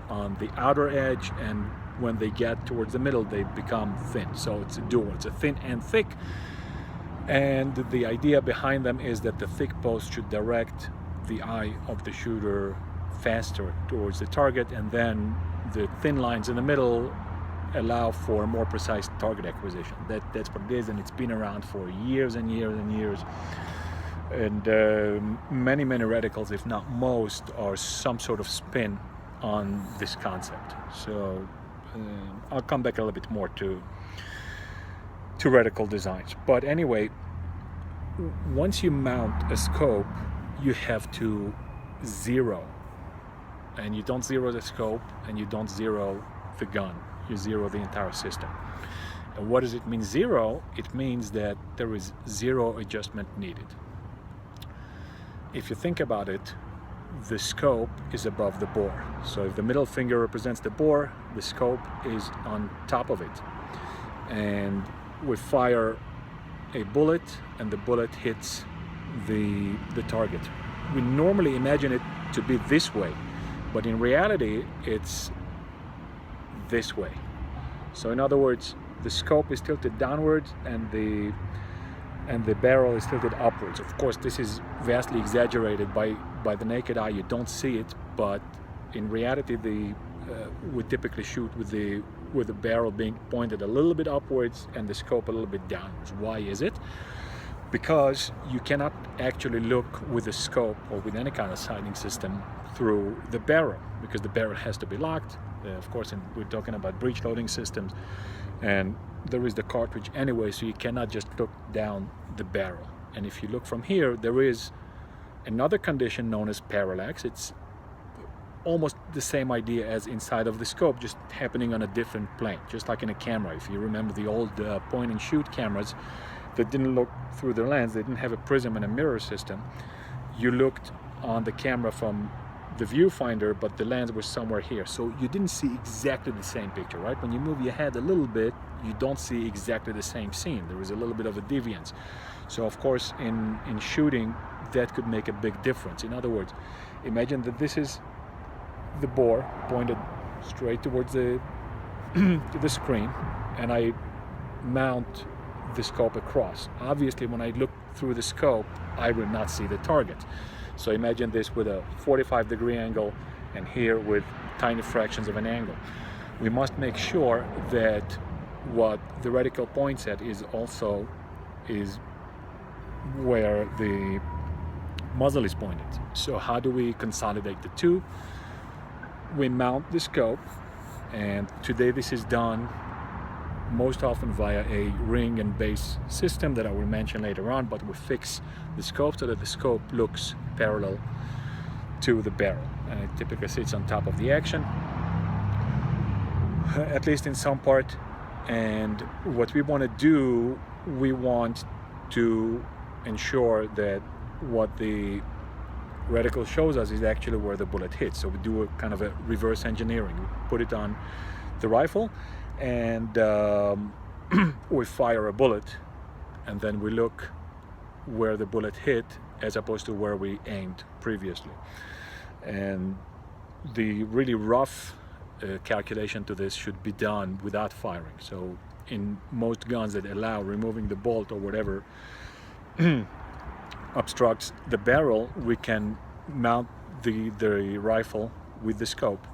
on the outer edge, and when they get towards the middle they become thin. So it's a dual, it's a thin and thick, and the idea behind them is that the thick post should direct the eye of the shooter faster towards the target, and then the thin lines in the middle allow for more precise target acquisition. That's what it is, and it's been around for years and years and years. And many reticles, if not most, are some sort of spin on this concept. So I'll come back a little bit more to reticle designs. But anyway, once you mount a scope, you have to zero. And you don't zero the scope, and you don't zero the gun. You zero the entire system. And what does it mean, zero? It means that there is zero adjustment needed. If you think about it, the scope is above the bore. So if the middle finger represents the bore, the scope is on top of it. And we fire a bullet, and the bullet hits the target. We normally imagine it to be this way, but in reality it's this way. So in other words, the scope is tilted downwards and the barrel is tilted upwards. Of course, this is vastly exaggerated by the naked eye. You don't see it, but in reality we typically shoot with the barrel being pointed a little bit upwards and the scope a little bit downwards. Why is it? Because you cannot actually look with a scope or with any kind of sighting system through the barrel, because the barrel has to be locked. Of course, and we're talking about breech loading systems, and there is the cartridge anyway, so you cannot just look down the barrel. And if you look from here, there is another condition known as parallax. It's almost the same idea as inside of the scope, just happening on a different plane, just like in a camera. If you remember the old point and shoot cameras that didn't look through the lens, they didn't have a prism and a mirror system. You looked on the camera from the viewfinder, but the lens was somewhere here, so you didn't see exactly the same picture, right? When you move your head a little bit, you don't see exactly the same scene. There is a little bit of a deviance. So of course in shooting that could make a big difference. In other words, imagine that this is the bore pointed straight towards the the screen, and I mount the scope across. Obviously when I look through the scope, I will not see the target. So imagine this with a 45-degree angle, and here with tiny fractions of an angle. We must make sure that what the reticle points at is where the muzzle is pointed. So how do we consolidate the two? We mount the scope, and today this is done most often via a ring and base system that I will mention later on, but we fix the scope so that the scope looks parallel to the barrel, and it typically sits on top of the action, at least in some part. And what we want to do, we want to ensure that what the reticle shows us is actually where the bullet hits. So we do a kind of a reverse engineering. We put it on the rifle, and we fire a bullet, and then we look where the bullet hit as opposed to where we aimed previously. And the really rough calculation to this should be done without firing. So in most guns that allow removing the bolt or whatever obstructs the barrel, we can mount the rifle with the scope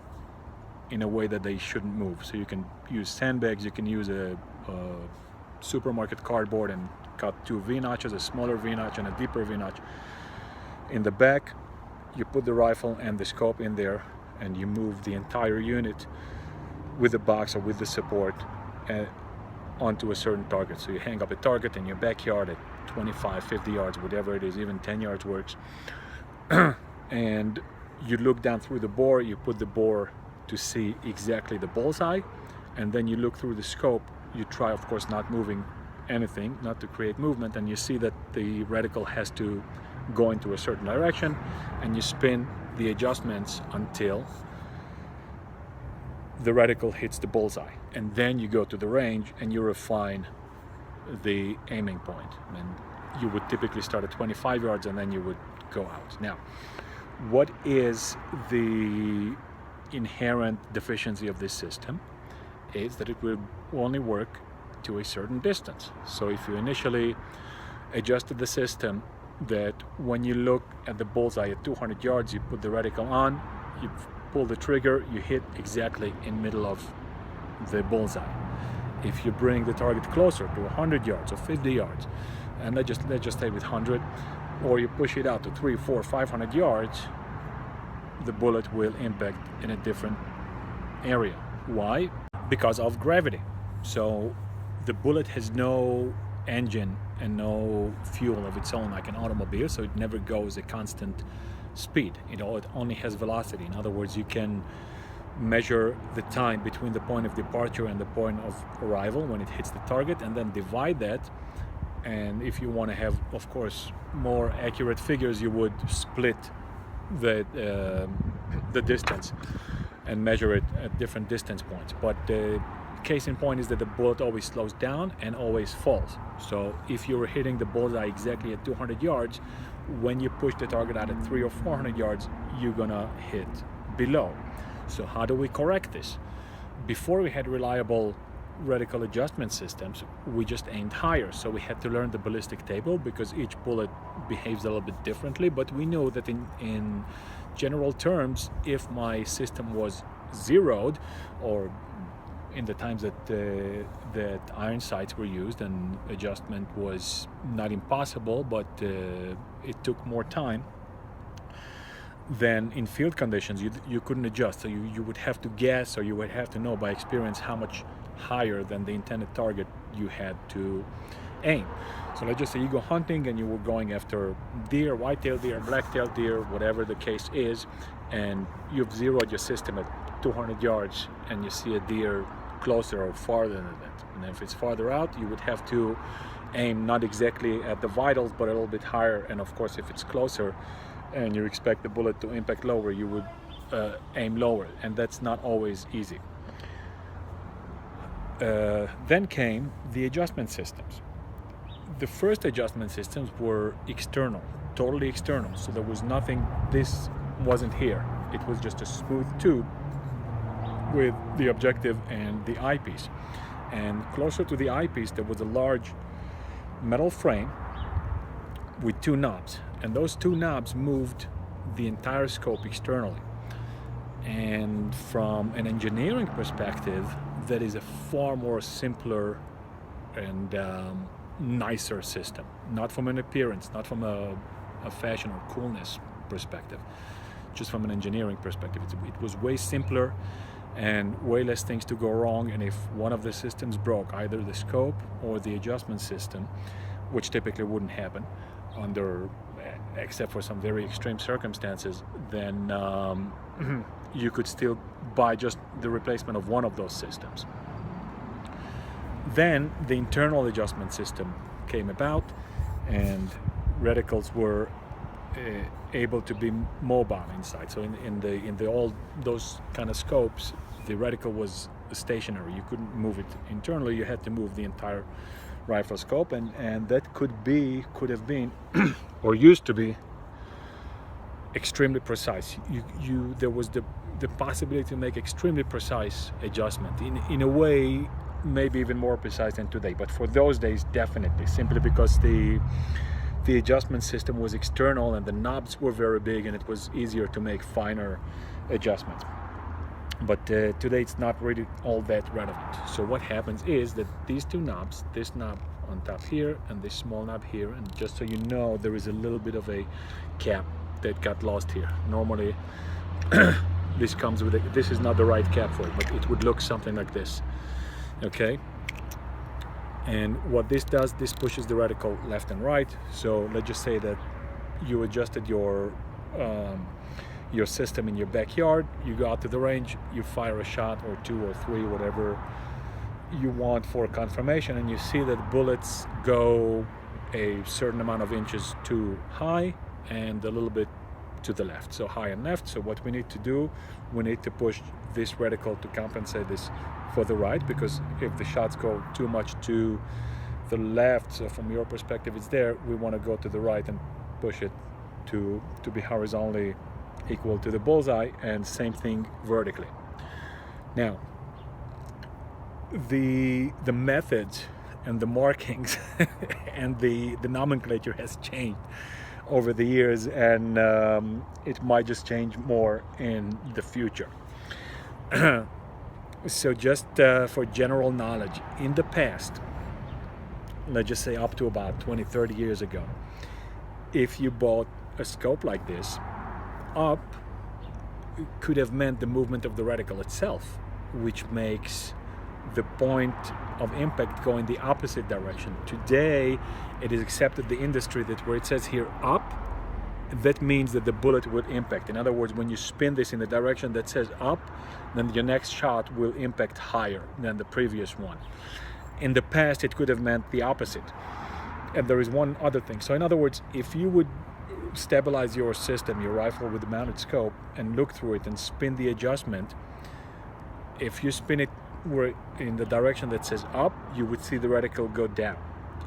in a way that they shouldn't move. So you can use sandbags, you can use a supermarket cardboard and cut two V-notches, a smaller V-notch and a deeper V-notch in the back. You put the rifle and the scope in there, and you move the entire unit with the box or with the support onto a certain target. So you hang up a target in your backyard at 25, 50 yards, whatever it is, even 10 yards works. And you look down through the bore, you put the bore to see exactly the bullseye, and then you look through the scope. You try, of course, not moving anything, not to create movement, and you see that the reticle has to go into a certain direction, and you spin the adjustments until the reticle hits the bullseye, and then you go to the range and you refine the aiming point. And you would typically start at 25 yards and then you would go out. Now, what is the inherent deficiency of this system is that it will only work to a certain distance. So if you initially adjusted the system that when you look at the bullseye at 200 yards, you put the reticle on, you pull the trigger, you hit exactly in middle of the bullseye. If you bring the target closer to 100 yards or 50 yards, and let's just stay with 100, or you push it out to 300, 400, 500 yards, the bullet will impact in a different area. Why? Because of gravity. So the bullet has no engine and no fuel of its own like an automobile, so it never goes a constant speed. It only has velocity. In other words, you can measure the time between the point of departure and the point of arrival when it hits the target, and then divide that. And if you want to have, of course, more accurate figures, you would split the distance and measure it at different distance points. But the case in point is that the bullet always slows down and always falls. So if you're hitting the bullseye exactly at 200 yards, when you push the target out at 300 or 400 yards, you're gonna hit below. So how do we correct this? Before we had reliable reticle adjustment systems, we just aimed higher. So we had to learn the ballistic table because each bullet behaves a little bit differently. But we know that in general terms, if my system was zeroed, or in the times that iron sights were used and adjustment was not impossible, but it took more time, then in field conditions you couldn't adjust. So you would have to guess, or you would have to know by experience how much higher than the intended target you had to aim. So let's just say you go hunting and you were going after deer, white-tailed deer, black-tailed deer, whatever the case is, and you've zeroed your system at 200 yards and you see a deer closer or farther than that. And if it's farther out, you would have to aim not exactly at the vitals, but a little bit higher. And of course, if it's closer and you expect the bullet to impact lower, you would aim lower, and that's not always easy. Then came the adjustment systems. The first adjustment systems were external, totally external. So there was nothing, this wasn't here. It was just a smooth tube with the objective and the eyepiece. And closer to the eyepiece, there was a large metal frame with two knobs. And those two knobs moved the entire scope externally. And from an engineering perspective, that is a far more simpler and nicer system. Not from an appearance, not from a fashion or coolness perspective, just from an engineering perspective. It was way simpler and way less things to go wrong. And if one of the systems broke, either the scope or the adjustment system, which typically wouldn't happen except for some very extreme circumstances, then you could still buy just the replacement of one of those systems. Then the internal adjustment system came about, and reticles were able to be mobile inside. So in the old those kind of scopes, the reticle was stationary. You couldn't move it internally. You had to move the entire rifle scope, and that could have been or used to be extremely precise. There was the possibility to make extremely precise adjustment in a way maybe even more precise than today, but for those days definitely, simply because the adjustment system was external and the knobs were very big and it was easier to make finer adjustments. But today it's not really all that relevant. So what happens is that these two knobs, this knob on top here and this small knob here, and just so you know, there is a little bit of a cap that got lost here. Normally this comes with it. This is not the right cap for it, but it would look something like this. Okay, and what this does, this pushes the reticle left and right. So let's just say that you adjusted your system in your backyard, you go out to the range, you fire a shot or two or three, whatever you want for confirmation, and you see that bullets go a certain amount of inches too high and a little bit to the left, so high and left. So what we need to do, we need to push this reticle to compensate this for the right, because if the shots go too much to the left, so from your perspective it's there, we want to go to the right and push it to be horizontally equal to the bullseye, and same thing vertically. Now the methods and the markings and the nomenclature has changed over the years, and it might just change more in the future. So just for general knowledge, in the past, let's just say up to about 20-30 years ago, if you bought a scope like this, up could have meant the movement of the reticle itself, which makes the point of impact go in the opposite direction. Today it is accepted the industry that where it says here up, that means that the bullet will impact. In other words, when you spin this in the direction that says up, then your next shot will impact higher than the previous one. In the past it could have meant the opposite. And there is one other thing. So in other words, if you would stabilize your system, your rifle with the mounted scope, and look through it and spin the adjustment, if you spin it in the direction that says up, you would see the reticle go down.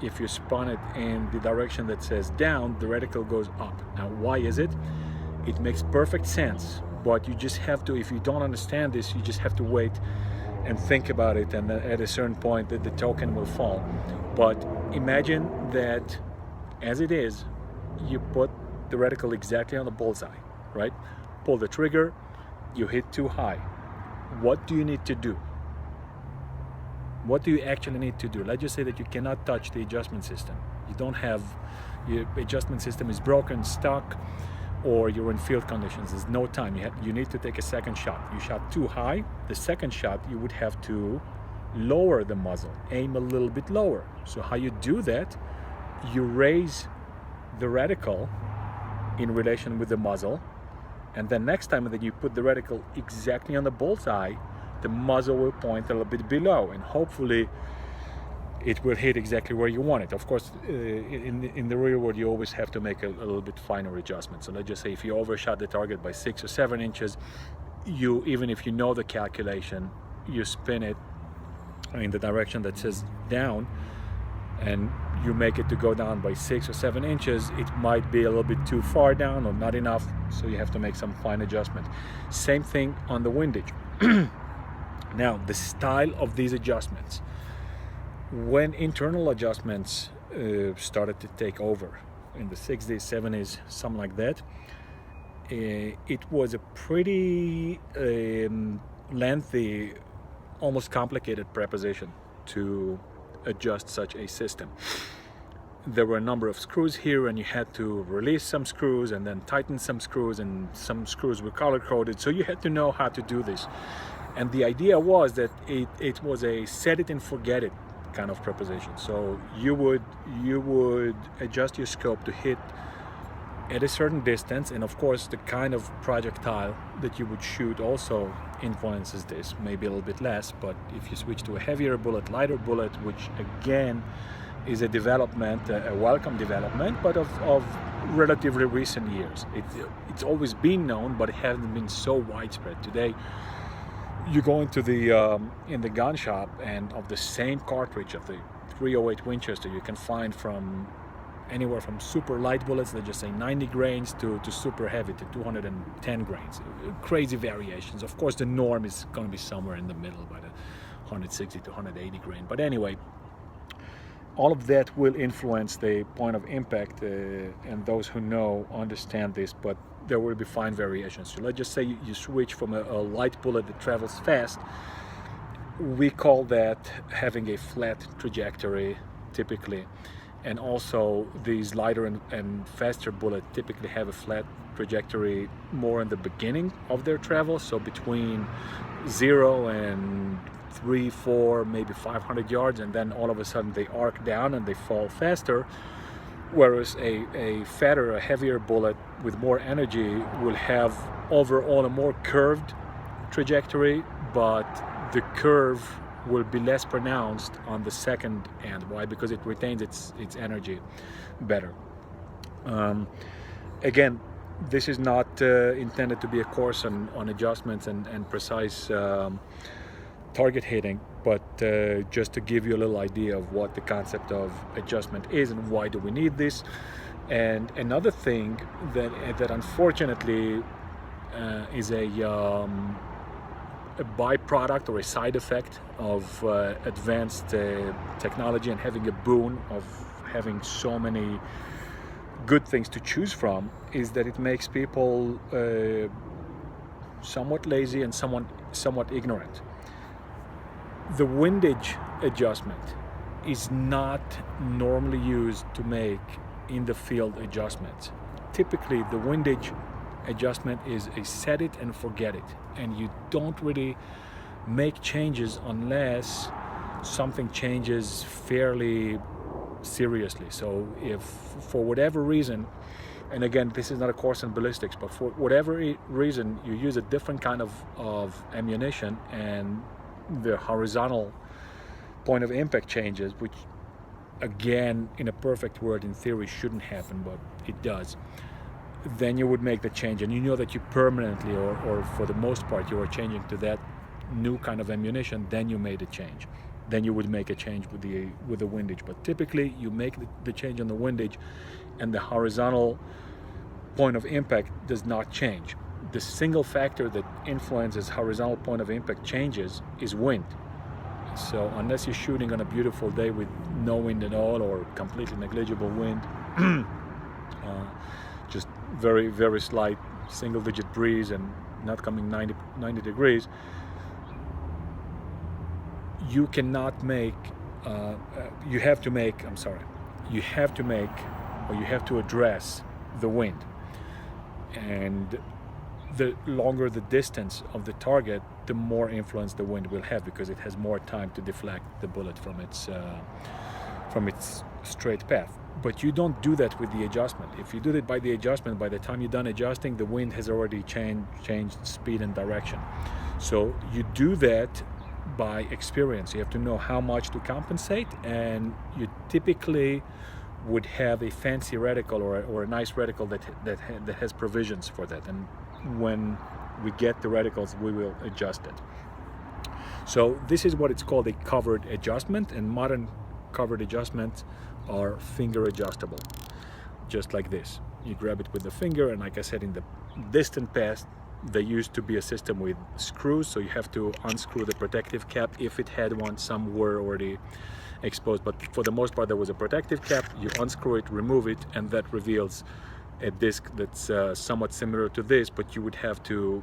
If you spun it in the direction that says down, the reticle goes up. Now why is it? It makes perfect sense, but you just have to, if you don't understand this, you just have to wait and think about it, and at a certain point that the token will fall. But imagine that as it is, you put the reticle exactly on the bullseye, right? Pull the trigger, you hit too high. What do you need to do? What do you actually need to do? Let's just say that you cannot touch the adjustment system. You don't have, your adjustment system is broken, stuck, or you're in field conditions. There's no time. You need to take a second shot. You shot too high. The second shot, you would have to lower the muzzle, aim a little bit lower. So how you do that, you raise the reticle in relation with the muzzle, and then next time that you put the reticle exactly on the bullseye, the muzzle will point a little bit below, and hopefully it will hit exactly where you want it. Of course, in the real world, you always have to make a little bit finer adjustment. So let's just say if you overshot the target by 6 or 7 inches, even if you know the calculation, you spin it in the direction that says down, and you make it to go down by 6 or 7 inches, it might be a little bit too far down or not enough, so you have to make some fine adjustment. Same thing on the windage. Now, the style of these adjustments. When internal adjustments started to take over in the 60s, 70s, something like that, it was a pretty lengthy, almost complicated preposition to adjust such a system. There were a number of screws here, and you had to release some screws and then tighten some screws, and some screws were color-coded, so you had to know how to do this. And the idea was that it was a set it and forget it kind of preposition. So you would adjust your scope to hit at a certain distance, and of course the kind of projectile that you would shoot also influences this, maybe a little bit less. But if you switch to a heavier bullet, lighter bullet, which again is a development, a welcome development, but of relatively recent years. It's always been known, but it hasn't been so widespread. Today you go into in the gun shop, and of the same cartridge of the .308 Winchester, you can find from anywhere from super light bullets, let's just say 90 grains, to super heavy, to 210 grains. Crazy variations. Of course, the norm is going to be somewhere in the middle, by the 160 to 180 grain. But anyway, all of that will influence the point of impact, and those who know understand this, but there will be fine variations. So let's just say you switch from a light bullet that travels fast. We call that having a flat trajectory typically, and also these lighter and faster bullets typically have a flat trajectory more in the beginning of their travel, so between 0 and 3, 4, maybe 500 yards, and then all of a sudden they arc down and they fall faster. Whereas a fatter, a heavier bullet with more energy will have overall a more curved trajectory, but the curve will be less pronounced on the second end. Why? Because it retains its energy better. Again, this is not intended to be a course on adjustments and precise target hitting, but just to give you a little idea of what the concept of adjustment is and why do we need this. And another thing that unfortunately is a byproduct or a side effect of advanced technology and having a boon of having so many good things to choose from, is that it makes people somewhat lazy and somewhat ignorant. The windage adjustment is not normally used to make in the field adjustments. Typically the windage adjustment is a set it and forget it, and you don't really make changes unless something changes fairly seriously. So if for whatever reason, and again this is not a course in ballistics, but for whatever reason you use a different kind of ammunition and the horizontal point of impact changes, which again in a perfect world in theory shouldn't happen, but it does, then you would make the change, and you know that you permanently or for the most part you are changing to that new kind of ammunition. Then you made a change, then you would make a change with the windage. But typically you make the change on the windage and the horizontal point of impact does not change. The single factor that influences horizontal point of impact changes is wind. So unless you're shooting on a beautiful day with no wind at all or completely negligible wind, just very, very slight single-digit breeze and not coming 90 degrees, you cannot make, you have to address the wind. And the longer the distance of the target, the more influence the wind will have, because it has more time to deflect the bullet from its straight path. But you don't do that with the adjustment. If you do it by the adjustment, by the time you're done adjusting, the wind has already changed speed and direction. So you do that by experience. You have to know how much to compensate, and you typically would have a fancy reticle or a nice reticle that has provisions for that. And when we get the reticles, we will adjust it. So this is what it's called, a covered adjustment, and modern covered adjustments are finger adjustable, just like this. You grab it with the finger, and like I said, in the distant past there used to be a system with screws, so you have to unscrew the protective cap. If it had one, some were already exposed, but for the most part there was a protective cap. You unscrew it, remove it, and that reveals a disc that's somewhat similar to this, but you would have to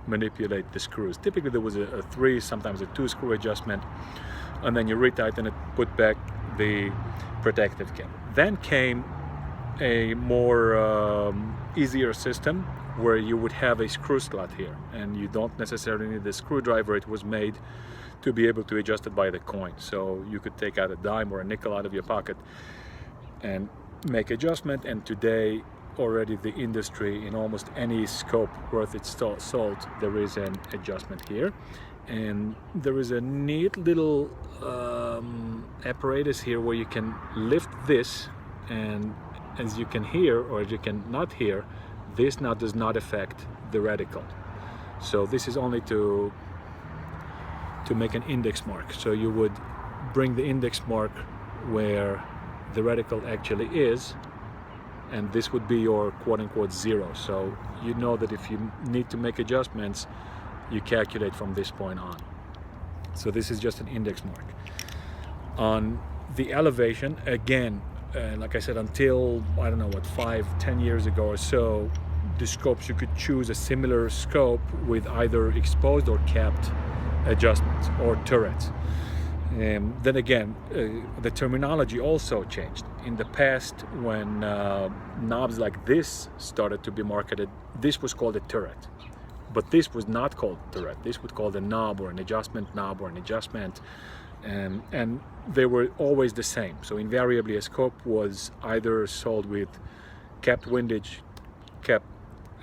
manipulate the screws. Typically there was a 3, sometimes a 2 screw adjustment, and then you retighten it, put back the protective cap. Then came a more easier system where you would have a screw slot here, and you don't necessarily need the screwdriver. It was made to be able to adjust it by the coin, so you could take out a dime or a nickel out of your pocket and make adjustment. And today already the industry, in almost any scope worth its salt, there is an adjustment here. And there is a neat little apparatus here where you can lift this, and as you can hear, or as you can not hear, this now does not affect the reticle. So this is only to make an index mark. So you would bring the index mark where the reticle actually is, and this would be your quote-unquote 0. So you know that if you need to make adjustments, you calculate from this point on. So this is just an index mark. On the elevation, again, like I said, until, I don't know what, 5-10 years ago or so, the scopes, you could choose a similar scope with either exposed or capped adjustments or turrets. Then again, the terminology also changed. In the past, when knobs like this started to be marketed, this was called a turret. But this was not called turret. This was called a knob or an adjustment knob or an adjustment. And they were always the same. So invariably a scope was either sold with capped windage, capped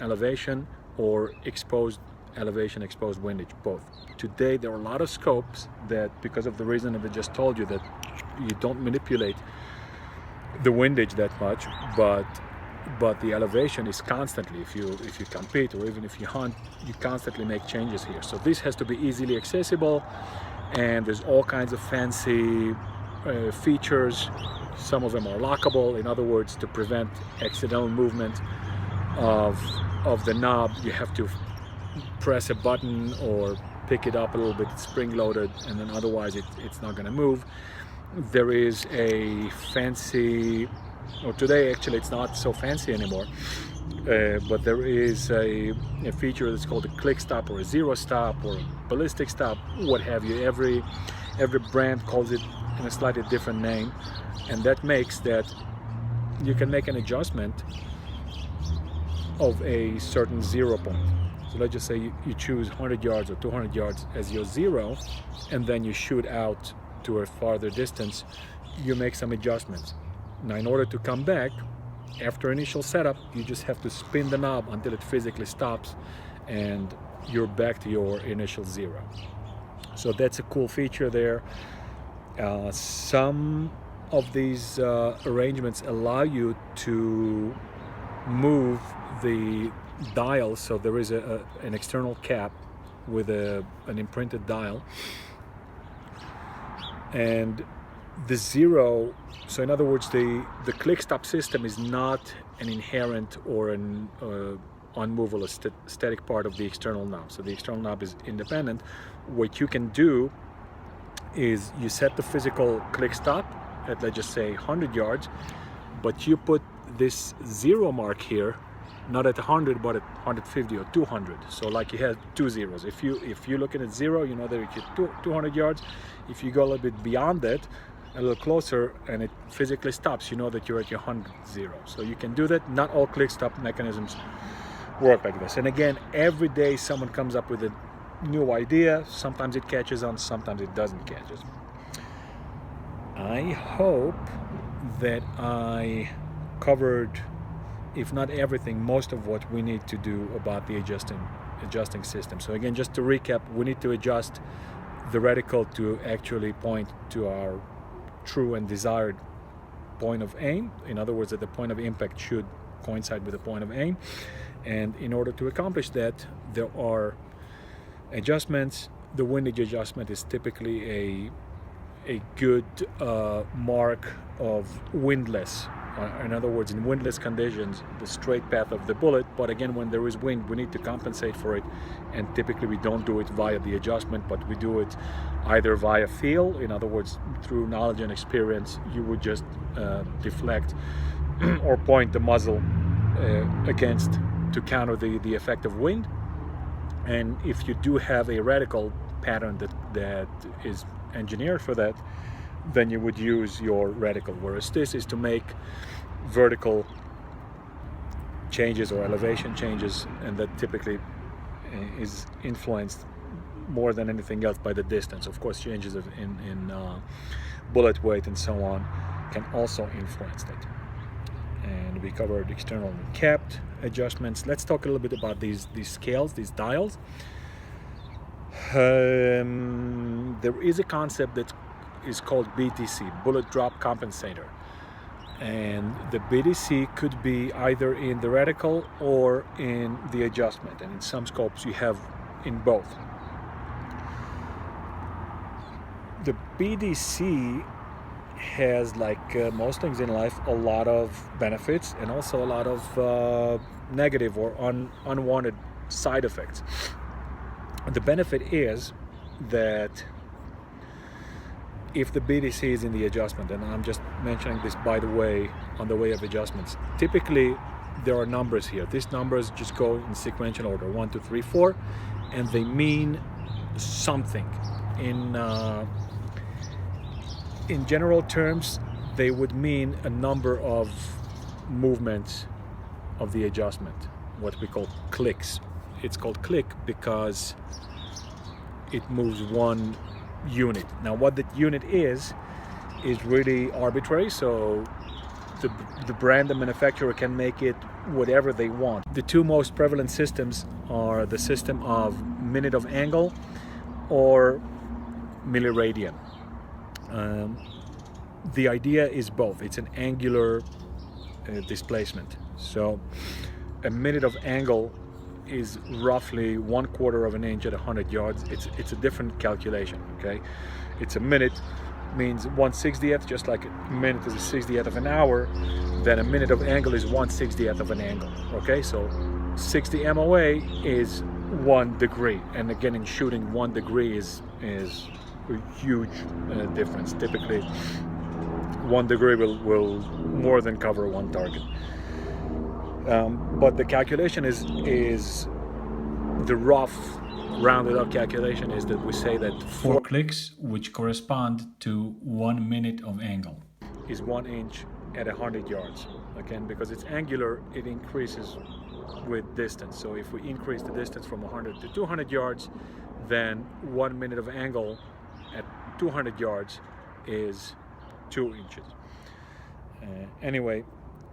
elevation, or exposed elevation, exposed windage, both. Today there are a lot of scopes that, because of the reason that I just told you, that you don't manipulate the windage that much, but the elevation is constantly, if you compete or even if you hunt, you constantly make changes here. So this has to be easily accessible, and there's all kinds of fancy features. Some of them are lockable. In other words, to prevent accidental movement of the knob, you have to press a button or pick it up a little bit, spring-loaded, and then otherwise it's not going to move. There is a fancy, or today actually it's not so fancy anymore, but there is a feature that's called a click stop or a zero stop or a ballistic stop, what have you. Every brand calls it in a slightly different name, and that makes that you can make an adjustment of a certain 0 point. So let's just say you choose 100 yards or 200 yards as your zero, and then you shoot out to a farther distance. You make some adjustments. Now, in order to come back after initial setup, you just have to spin the knob until it physically stops, and you're back to your initial zero. So that's a cool feature there. Some of these arrangements allow you to move the dial, so there is an external cap with an imprinted dial, and the zero. So in other words, the click stop system is not an inherent or an unmovable static part of the external knob. So the external knob is independent. What you can do is you set the physical click stop at, let's just say, 100 yards, but you put this zero mark here, not at 100 but at 150 or 200. So like you have two zeros. If you're looking at zero, you know that you get 200 yards. If you go a little bit beyond that, a little closer, and it physically stops, you know that you're at your 100 zero. So you can do that. Not all click stop mechanisms work like this. And again, every day someone comes up with a new idea. Sometimes it catches on, sometimes it doesn't catch on. I hope that I covered, if not everything, most of what we need to do about the adjusting system. So again, just to recap, we need to adjust the reticle to actually point to our true and desired point of aim. In other words, that the point of impact should coincide with the point of aim. And in order to accomplish that, there are adjustments. The windage adjustment is typically a good mark of windless. In other words, in windless conditions, the straight path of the bullet, but again, when there is wind, we need to compensate for it, and typically we don't do it via the adjustment, but we do it either via feel. In other words, through knowledge and experience, you would just deflect or point the muzzle against to counter the effect of wind. And if you do have a reticle pattern that is engineered for that, then you would use your reticle, whereas this is to make vertical changes or elevation changes, and that typically is influenced more than anything else by the distance. Of course, changes in bullet weight and so on can also influence that. And we covered external and capped adjustments. Let's talk a little bit about these scales, these dials. There is a concept that is called BTC, bullet drop compensator, and the BTC could be either in the reticle or in the adjustment, and in some scopes you have in both. The BTC has, like most things in life, a lot of benefits and also a lot of negative or unwanted side effects. The benefit is that if the BTC is in the adjustment, and I'm just mentioning this by the way, on the way of adjustments, typically there are numbers here. These numbers just go in sequential order, 1, 2, 3, 4, and they mean something. in general terms, they would mean a number of movements of the adjustment, what we call clicks. It's called click because it moves one unit. Now what that unit is really arbitrary, so the brand and manufacturer can make it whatever they want. The two most prevalent systems are the system of minute of angle or milliradian. The idea is both. It's an angular displacement. So a minute of angle is roughly 1/4 of an inch at 100 yards. It's a different calculation, okay? It's a minute means 1/60th, just like a minute is a 60th of an hour, then a minute of angle is 1/60th of an angle, okay? So 60 MOA is 1 degree, and again in shooting 1 degree is a huge difference. Typically 1 degree will more than cover one target. But the calculation is the rough rounded up calculation is that we say that 4 clicks, which correspond to 1 minute of angle, is 1 inch at 100 yards. Again, because it's angular, it increases with distance. So if we increase the distance from 100 to 200 yards, then 1 minute of angle at 200 yards is 2 inches. Anyway,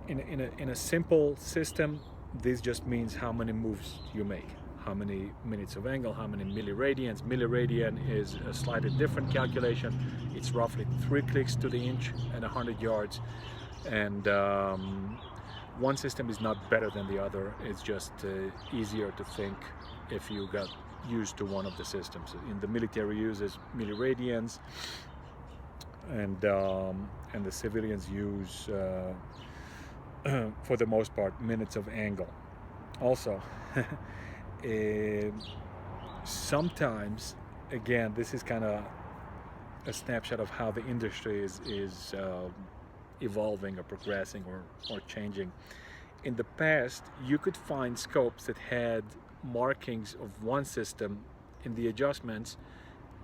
in a simple system, this just means how many moves you make, how many minutes of angle, how many milliradians. Milliradian is a slightly different calculation. It's roughly 3 clicks to the inch at 100 yards, and one system is not better than the other. It's just easier to think if you got used to one of the systems. In the military uses milliradians, and the civilians use for the most part minutes of angle. Also sometimes, again, this is kind of a snapshot of how the industry is evolving or progressing or changing. In the past, you could find scopes that had markings of one system in the adjustments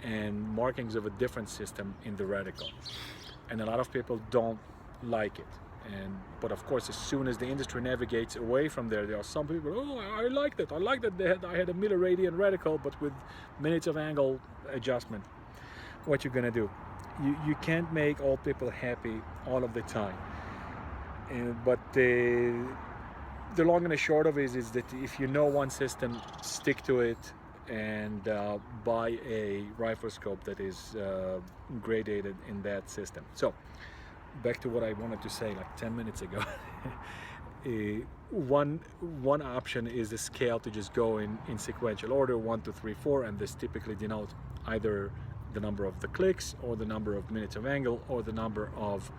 and markings of a different system in the reticle, and a lot of people don't like it. But of course, as soon as the industry navigates away from there are some people, oh, I like that I had a milliradian reticle but with minutes of angle adjustment. What you're gonna do? You can't make all people happy all of the time. But the long and the short of it is that if you know one system, stick to it and buy a Riflescope that is gradated in that system. So back to what I wanted to say like 10 minutes ago. One option is the scale to just go in sequential order, 1, 2, 3, 4, and this typically denotes either the number of the clicks or the number of minutes of angle or the number of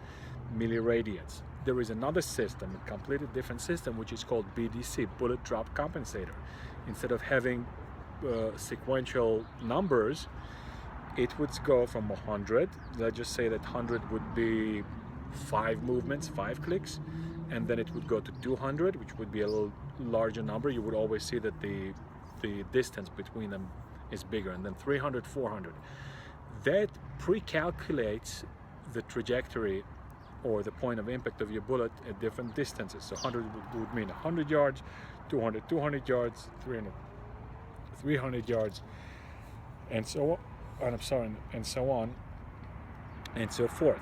milliradians. There is another system, a completely different system, which is called BDC, bullet drop compensator. Instead of having sequential numbers, it would go from 100, let's just say that 100 would be 5 movements, 5 clicks, and then it would go to 200, which would be a little larger number. You would always see that the distance between them is bigger, and then 300, 400. That pre-calculates the trajectory or the point of impact of your bullet at different distances. So 100 would mean 100 yards, 200, 200 yards, 300, 300 yards, and so on, and so on and so forth.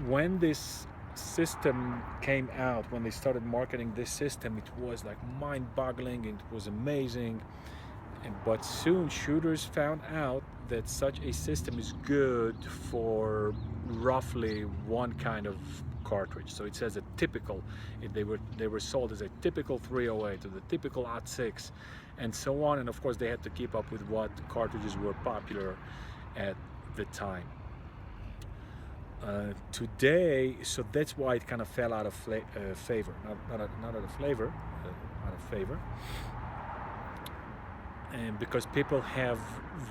When this system came out, when they started marketing this system, it was like mind-boggling, it was amazing. But soon shooters found out that such a system is good for roughly one kind of cartridge. So it says a typical, they were sold as a typical 308 or the typical /06 and so on, and of course they had to keep up with what cartridges were popular at the time. Today, so that's why it kind of fell out of favor, not out of flavor, out of favor. And because people have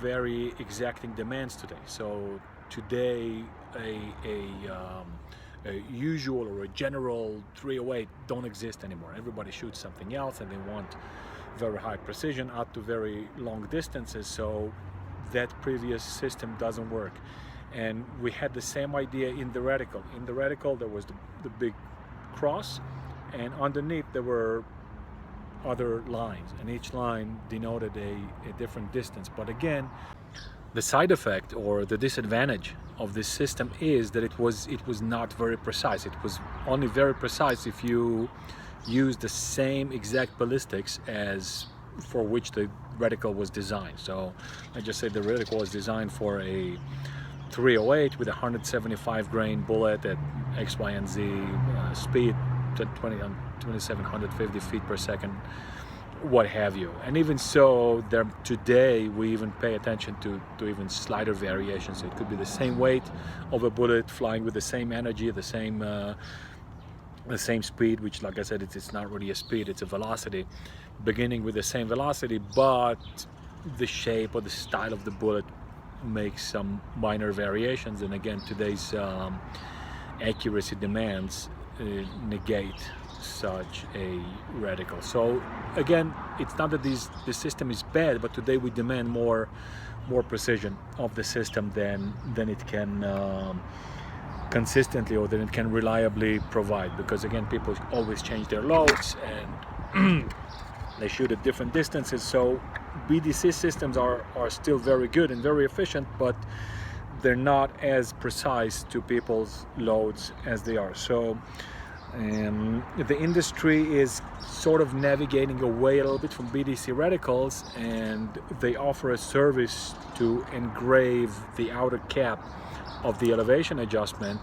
very exacting demands today. So today a usual or a general 308 don't exist anymore. Everybody shoots something else and they want very high precision up to very long distances, so that previous system doesn't work. And we had the same idea in the reticle. In the reticle there was the big cross, and underneath there were other lines, and each line denoted a different distance. But again, the side effect or the disadvantage of this system is that it was not very precise. It was only very precise if you use the same exact ballistics as for which the reticle was designed. So I just say the reticle was designed for a 308 with a 175 grain bullet at X, Y, and Z speed, 2750 feet per second, what have you. And even so, there today we even pay attention to even slighter variations. It could be the same weight of a bullet flying with the same energy, the same speed, which, like I said, it's not really a speed, it's a velocity, beginning with the same velocity, but the shape or the style of the bullet makes some minor variations. And again, today's accuracy demands negate such a reticle. So again, it's not that this system is bad, but today we demand more precision of the system than it can consistently, or than it can reliably provide, because again, people always change their loads and they shoot at different distances. So BDC systems are still very good and very efficient, but they're not as precise to people's loads as they are. So the industry is sort of navigating away a little bit from BDC reticles, and they offer a service to engrave the outer cap of the elevation adjustment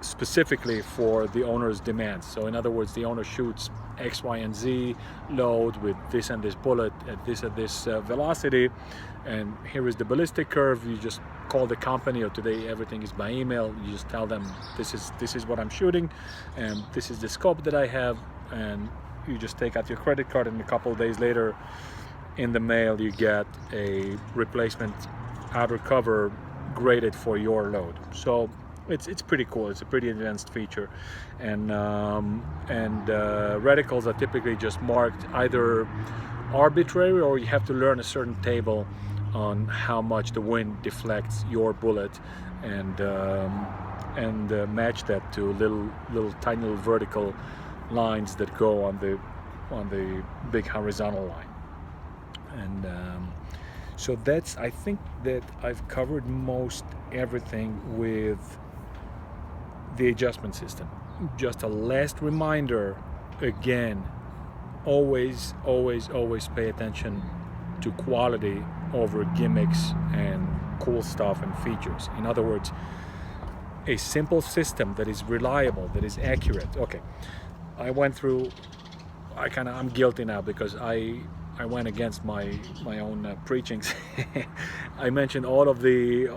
specifically for the owner's demands. So in other words, the owner shoots X, Y, and Z load with this and this bullet at this velocity, and here is the ballistic curve. You just call the company, or today everything is by email. You just tell them this is what I'm shooting, and this is the scope that I have, and you just take out your credit card, and a couple of days later in the mail you get a replacement outer cover graded for your load. So it's pretty cool. It's a pretty advanced feature, and reticles are typically just marked either arbitrary, or you have to learn a certain table on how much the wind deflects your bullet, and match that to little tiny little vertical lines that go on the big horizontal line. And so I think that I've covered most everything with the adjustment system. Just a last reminder, again, always pay attention to quality over gimmicks and cool stuff and features. In other words, a simple system that is reliable, that is accurate. Okay, I went through, I'm guilty now because I went against my own preachings. I mentioned all of the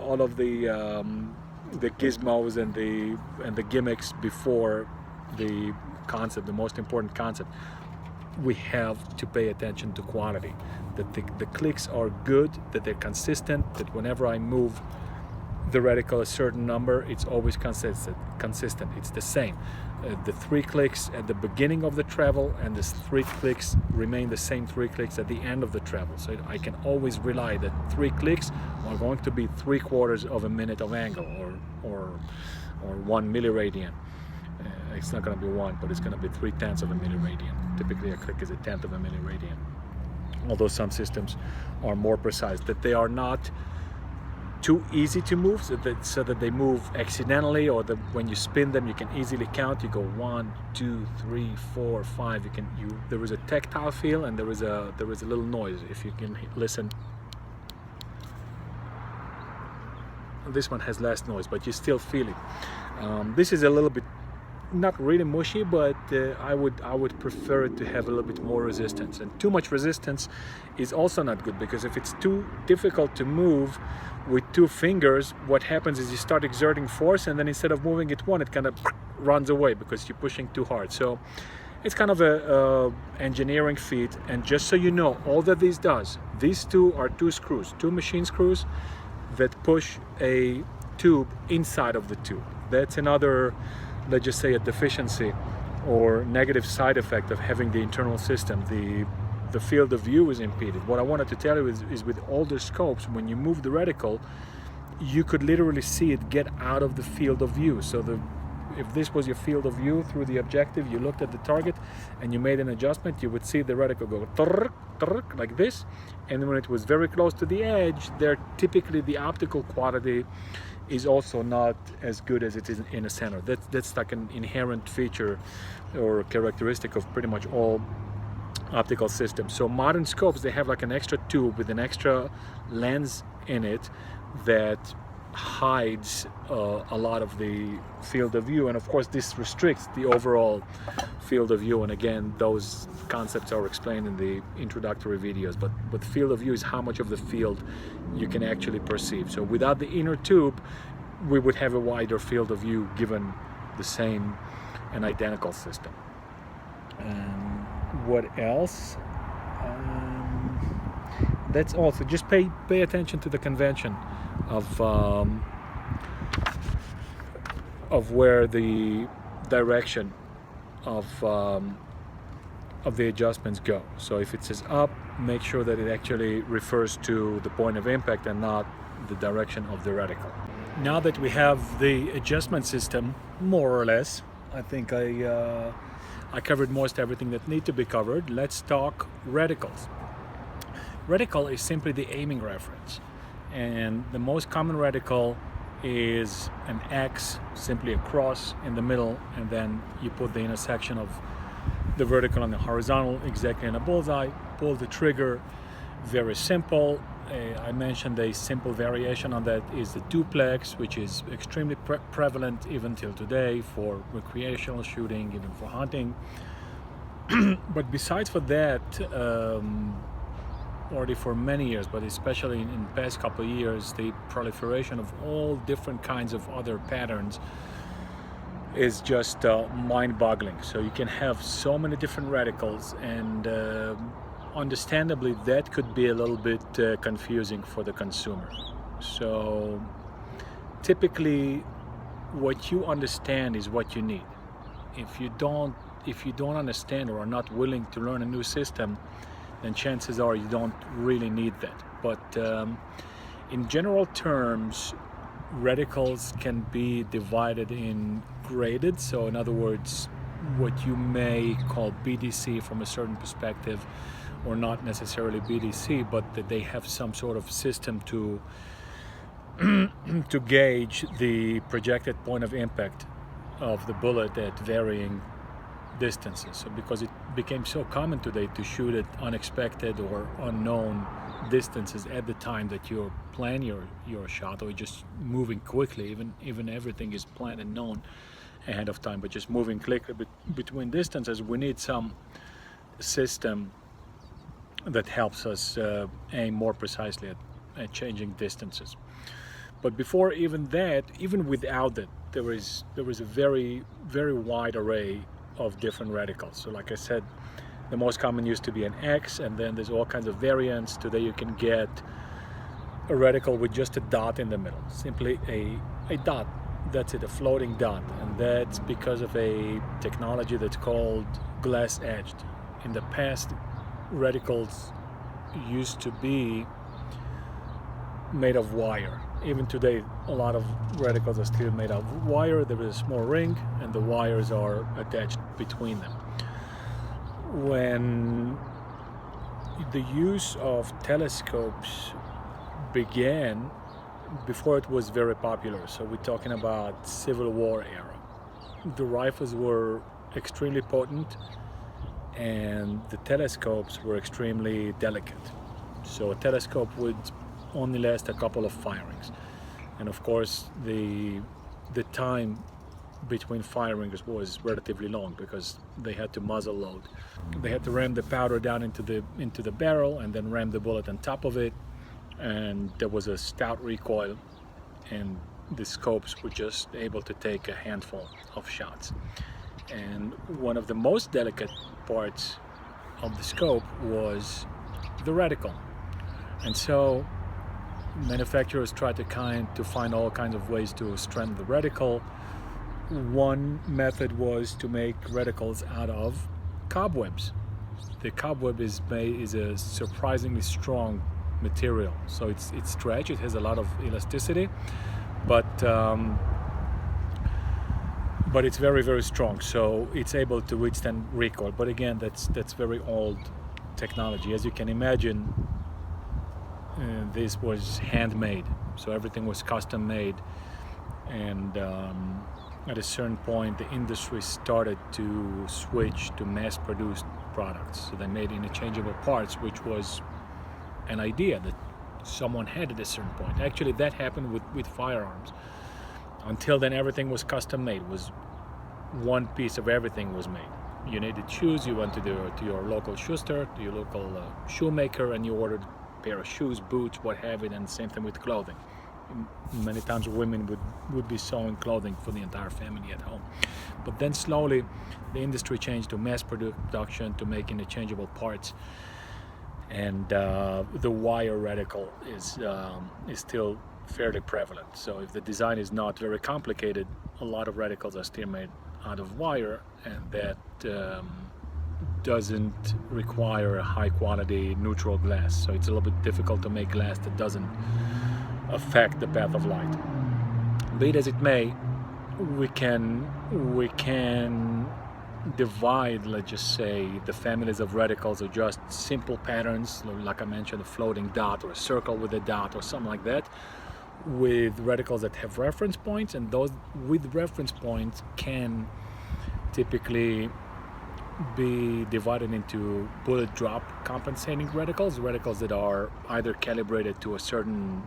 gizmos and the gimmicks before the concept, the most important concept. We have to pay attention to quality, that the clicks are good, that they're consistent, that whenever I move the reticle a certain number, it's always consistent. It's the same. The 3 clicks at the beginning of the travel, and the 3 clicks remain the same 3 clicks at the end of the travel. So I can always rely that 3 clicks are going to be 3/4 of a minute of angle, or 1 milliradian. It's not going to be 1, but it's going to be 3/10 of a milliradian. Typically a click is 1/10 of a milliradian. Although some systems are more precise, that they are not too easy to move, so that they move accidentally, or that when you spin them you can easily count. You go 1, 2, 3, 4, 5. There is a tactile feel, and there is a little noise. If you can listen, this one has less noise, but you still feel it. This is a little bit not really mushy, but I would prefer it to have a little bit more resistance. And too much resistance is also not good, because if it's too difficult to move with 2 fingers, what happens is you start exerting force, and then instead of moving it 1, it kind of runs away because you're pushing too hard. So it's kind of a engineering feat. And just so you know, all that this does, these 2 are 2 screws, 2 machine screws that push a tube inside of the tube. That's another, let's just say, a deficiency or negative side effect of having the internal system. The field of view is impeded. What I wanted to tell you is with older scopes, when you move the reticle, you could literally see it get out of the field of view. So if this was your field of view through the objective, you looked at the target and you made an adjustment, you would see the reticle go trrr, trrr, like this. And when it was very close to the edge, there typically the optical quality is also not as good as it is in the center. That's like an inherent feature or characteristic of pretty much all optical systems. So modern scopes, they have like an extra tube with an extra lens in it that hides a lot of the field of view, and of course this restricts the overall field of view. And again, those concepts are explained in the introductory videos, but field of view is how much of the field you can actually perceive. So without the inner tube, we would have a wider field of view given the same and identical system. What else? That's also just pay attention to the convention of where the direction of the adjustments go. So if it says up, make sure that it actually refers to the point of impact and not the direction of the reticle. Now that we have the adjustment system, more or less, I think I covered most everything that need to be covered. Let's talk reticles. Reticle is simply the aiming reference, and the most common reticle is an X, simply a cross in the middle, and then you put the intersection of the vertical and the horizontal exactly in a bullseye, pull the trigger. Very simple. I mentioned a simple variation on that is the duplex, which is extremely prevalent even till today for recreational shooting, even for hunting. But besides for that, already for many years, but especially in the past couple of years, the proliferation of all different kinds of other patterns is just mind-boggling. So you can have so many different reticles, and understandably that could be a little bit confusing for the consumer. So typically what you understand is what you need. If you don't understand or are not willing to learn a new system, then chances are you don't really need that. But in general terms, reticles can be divided in graded. So in other words, what you may call BDC from a certain perspective, or not necessarily BDC, but that they have some sort of system to to gauge the projected point of impact of the bullet at varying distances. So because it became so common today to shoot at unexpected or unknown distances at the time that you're planning your shot, or just moving quickly, even everything is planned and known ahead of time, but just moving quickly between distances, we need some system that helps us aim more precisely at changing distances. But before even that, even without that, there was a very, very wide array of different reticles. So like I said, the most common used to be an X, and then there's all kinds of variants. Today you can get a reticle with just a dot in the middle, simply a dot. That's it, a floating dot, and that's because of a technology that's called glass edged. In the past, reticles used to be made of wire. Even today, a lot of reticles are still made of wire. There is a small ring and the wires are attached between them. When the use of telescopes began, before it was very popular, so we're talking about Civil War era, the rifles were extremely potent and the telescopes were extremely delicate. So a telescope would only last a couple of firings, and of course the time between firings was relatively long because they had to muzzle load. They had to ram the powder down into the barrel and then ram the bullet on top of it, and there was a stout recoil, and the scopes were just able to take a handful of shots. And one of the most delicate parts of the scope was the reticle, and so manufacturers tried to find all kinds of ways to strengthen the reticle. One method was to make reticles out of cobwebs. The cobweb is a surprisingly strong material, so it's stretched, it has a lot of elasticity, but it's very, very strong, so it's able to withstand recoil. But again, that's very old technology. As you can imagine, this was handmade, so everything was custom made, and at a certain point the industry started to switch to mass-produced products. So they made interchangeable parts, which was an idea that someone had at a certain point. Actually, that happened with firearms. Until then, everything was custom made. Was one piece of everything was made. You needed shoes, you went to your local shoe store, to your local shoemaker, and you ordered a pair of shoes, boots, what have you. And same thing with clothing. Many times women would be sewing clothing for the entire family at home. But then slowly the industry changed to mass production, to make interchangeable parts, and the wire reticle is still fairly prevalent. So if the design is not very complicated, a lot of reticles are still made out of wire, and that doesn't require a high quality neutral glass. So it's a little bit difficult to make glass that doesn't affect the path of light. Be it as it may, we can divide, let's just say, the families of reticles of just simple patterns, like I mentioned, a floating dot or a circle with a dot or something like that, with reticles that have reference points, and those with reference points can typically be divided into bullet drop compensating reticles that are either calibrated to a certain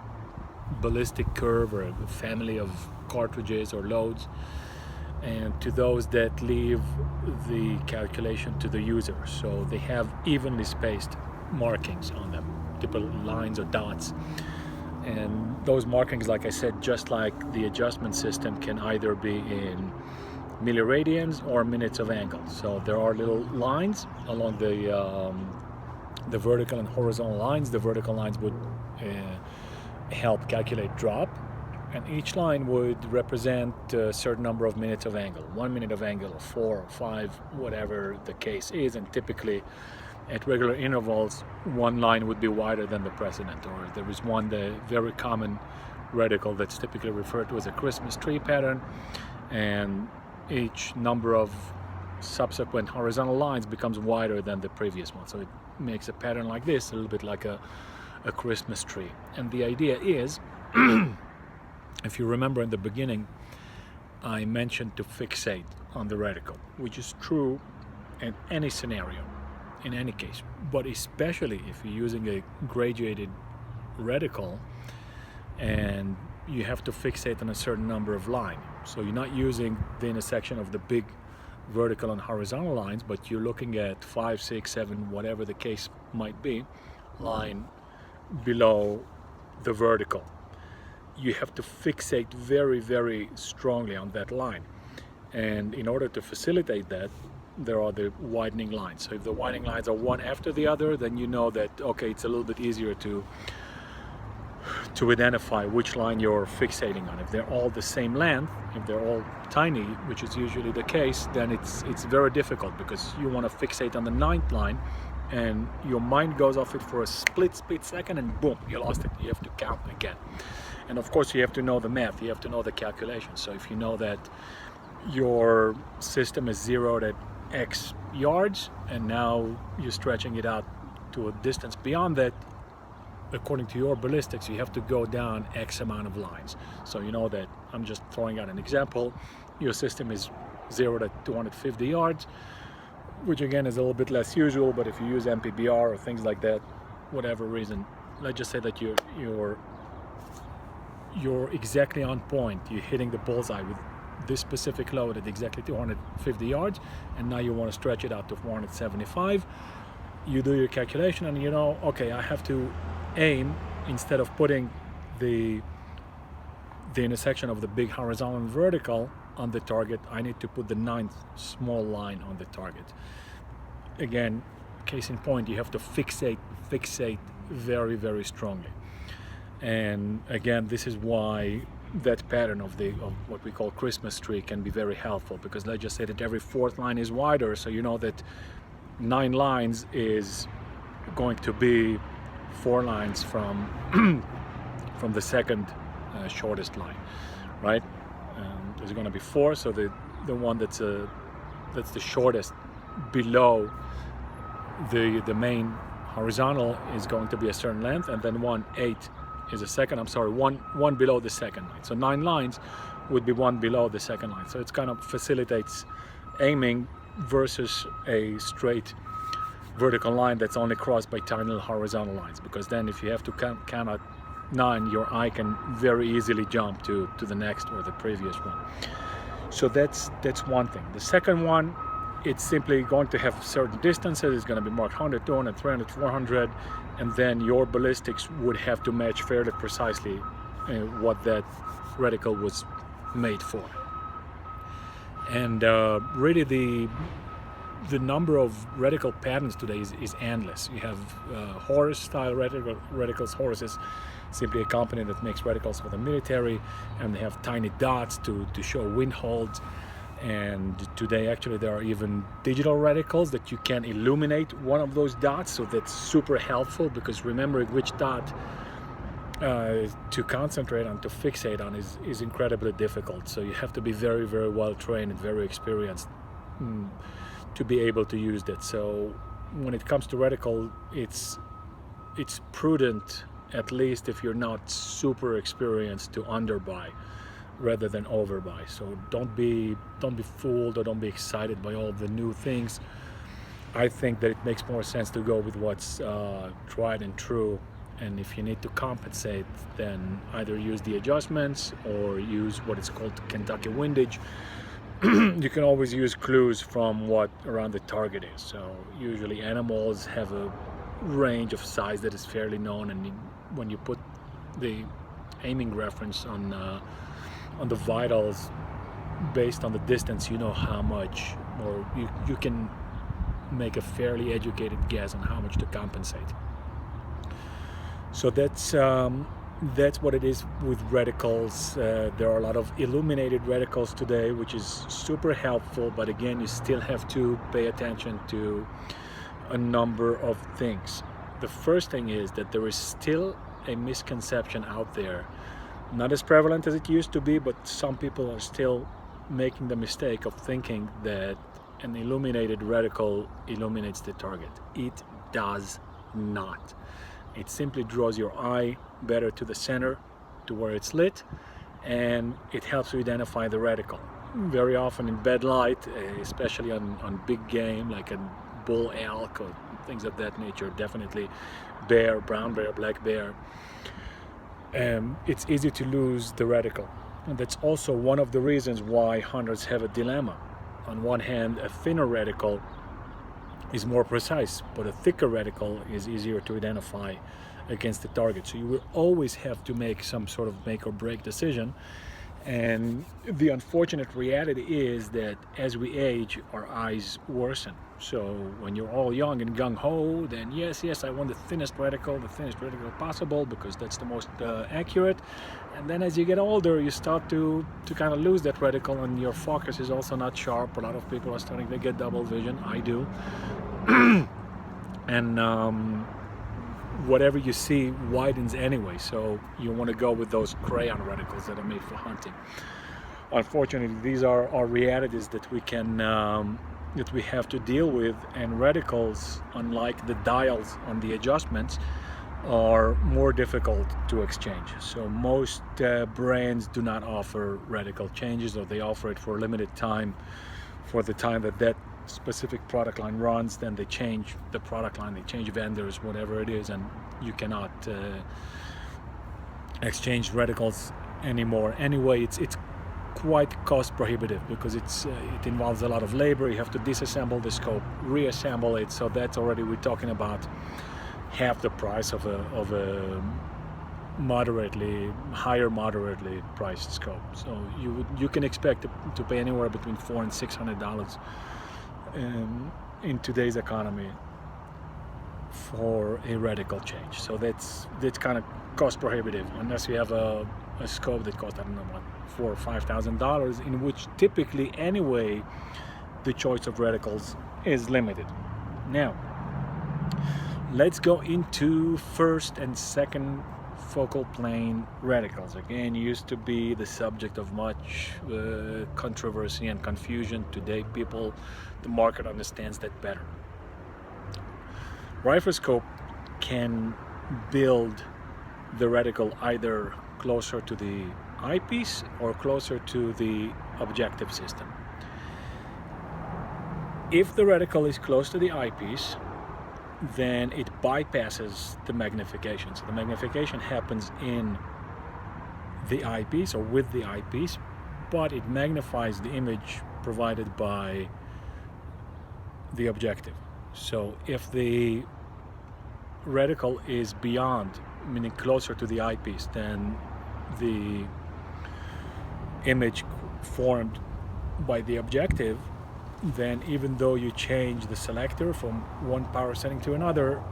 ballistic curve or a family of cartridges or loads, and to those that leave the calculation to the user. So they have evenly spaced markings on them, typical lines or dots. And those markings, like I said, just like the adjustment system, can either be in milliradians or minutes of angle. So there are little lines along the vertical and horizontal lines. The vertical lines would help calculate drop, and each line would represent a certain number of minutes of angle, 1 minute of angle, or 4 or 5, whatever the case is. And typically at regular intervals, one line would be wider than the precedent, or there is one, the very common reticle that's typically referred to as a Christmas tree pattern, and each number of subsequent horizontal lines becomes wider than the previous one. So it makes a pattern like this, a little bit like a Christmas tree. And the idea is, if you remember in the beginning, I mentioned to fixate on the reticle, which is true in any scenario, in any case, but especially if you're using a graduated reticle and you have to fixate on a certain number of lines. So you're not using the intersection of the big vertical and horizontal lines, but you're looking at 5, 6, 7, whatever the case might be, line below the vertical. You have to fixate very, very strongly on that line. And in order to facilitate that, there are the widening lines. So if the widening lines are one after the other, then you know that, okay, it's a little bit easier to identify which line you're fixating on. If they're all the same length, if they're all tiny, which is usually the case, then it's very difficult, because you want to fixate on the 9th line, and your mind goes off it for a split second, and boom, you lost it. You have to count again. And of course you have to know the math, you have to know the calculation. So if you know that your system is zeroed at X yards, and now you're stretching it out to a distance beyond that, according to your ballistics, you have to go down X amount of lines. So you know that, I'm just throwing out an example, your system is zeroed at 250 yards, which again is a little bit less usual, but if you use MPBR or things like that, whatever reason, let's just say that you're exactly on point, you're hitting the bullseye with this specific load at exactly 250 yards, and now you want to stretch it out to 475. You do your calculation, and you know, okay, I have to aim, instead of putting the intersection of the big horizontal and vertical on the target, I need to put the 9th small line on the target. Again, case in point, you have to fixate very, very strongly. And again, this is why that pattern of what we call Christmas tree can be very helpful, because let's just say that every 4th line is wider, so you know that 9 lines is going to be 4 lines from from the second shortest line, right? There's going to be 4, so the one that's the shortest below the main horizontal is going to be a certain length, and then 1/8 is a second. I'm sorry, one below the second line. So 9 lines would be 1 below the second line. So it's kind of facilitates aiming versus a straight vertical line that's only crossed by tiny little horizontal lines, because then if you have to count at 9, your eye can very easily jump to the next or the previous one. So that's one thing. The second one, it's simply going to have certain distances. It's going to be marked 100, 200, 300, 400, and then your ballistics would have to match fairly precisely what that reticle was made for. And really the number of reticle patterns today is endless. You have Horus style reticles. Horus is simply a company that makes reticles for the military, and they have tiny dots to show wind holds. And today actually there are even digital reticles that you can illuminate one of those dots, so that's super helpful, because remembering which dot to concentrate on, to fixate on, is incredibly difficult. So you have to be very, very well trained and very experienced to be able to use that. So when it comes to reticle, it's prudent, at least if you're not super experienced, to underbuy rather than overbuy. So don't be fooled, or don't be excited by all of the new things. I think that it makes more sense to go with what's tried and true, and if you need to compensate, then either use the adjustments or use what is called Kentucky windage. You can always use clues from what around the target is. So usually animals have a range of size that is fairly known, and when you put the aiming reference on the vitals based on the distance, you know how much, or you can make a fairly educated guess on how much to compensate. So that's what it is with reticles. There are a lot of illuminated reticles today, which is super helpful, but again, you still have to pay attention to a number of things. The first thing is that there is still a misconception out there, not as prevalent as it used to be, but some people are still making the mistake of thinking that an illuminated reticle illuminates the target. It does not. It simply draws your eye better to the center, to where it's lit, and it helps you identify the reticle. Very often in bad light, especially on big game like a bull elk or things of that nature, definitely bear, brown bear, black bear, it's easy to lose the reticle. And that's also one of the reasons why hunters have a dilemma. On one hand, a thinner reticle is more precise, but a thicker reticle is easier to identify against the target. So you will always have to make some sort of make or break decision. And the unfortunate reality is that as we age, our eyes worsen. So when you're all young and gung-ho, then yes, I want the thinnest reticle possible, because that's the most accurate. And then as you get older, you start to kind of lose that reticle, and your focus is also not sharp. A lot of people are starting to get double vision. I do. And whatever you see widens anyway, so you want to go with those crayon reticles that are made for hunting. Unfortunately, these are our realities that we can that we have to deal with, and reticles, unlike the dials on the adjustments, are more difficult to exchange. So most brands do not offer reticle changes, or they offer it for a limited time, for the time that specific product line runs. Then they change the product line, they change vendors, whatever it is, and you cannot exchange reticles anymore. Anyway, it's quite cost prohibitive, because it involves a lot of labor. You have to disassemble the scope, reassemble it, so that's already, we're talking about half the price of a moderately priced scope. So you can expect to pay anywhere between $400 and $600 in today's economy for a reticle change. So that's kind of cost prohibitive, unless you have a scope that costs, I don't know, what, $4,000 or $5,000, in which typically anyway the choice of reticles is limited. Now, let's go into first and second focal plane reticles. Again, used to be the subject of much controversy and confusion. Today, the market understands that better. Riflescope can build the reticle either closer to the eyepiece or closer to the objective system. If the reticle is close to the eyepiece, then it bypasses the magnification. So the magnification happens in the eyepiece or with the eyepiece, but it magnifies the image provided by the objective. So if the reticle is beyond, meaning closer to the eyepiece than the image formed by the objective, then even though you change the selector from one power setting to another,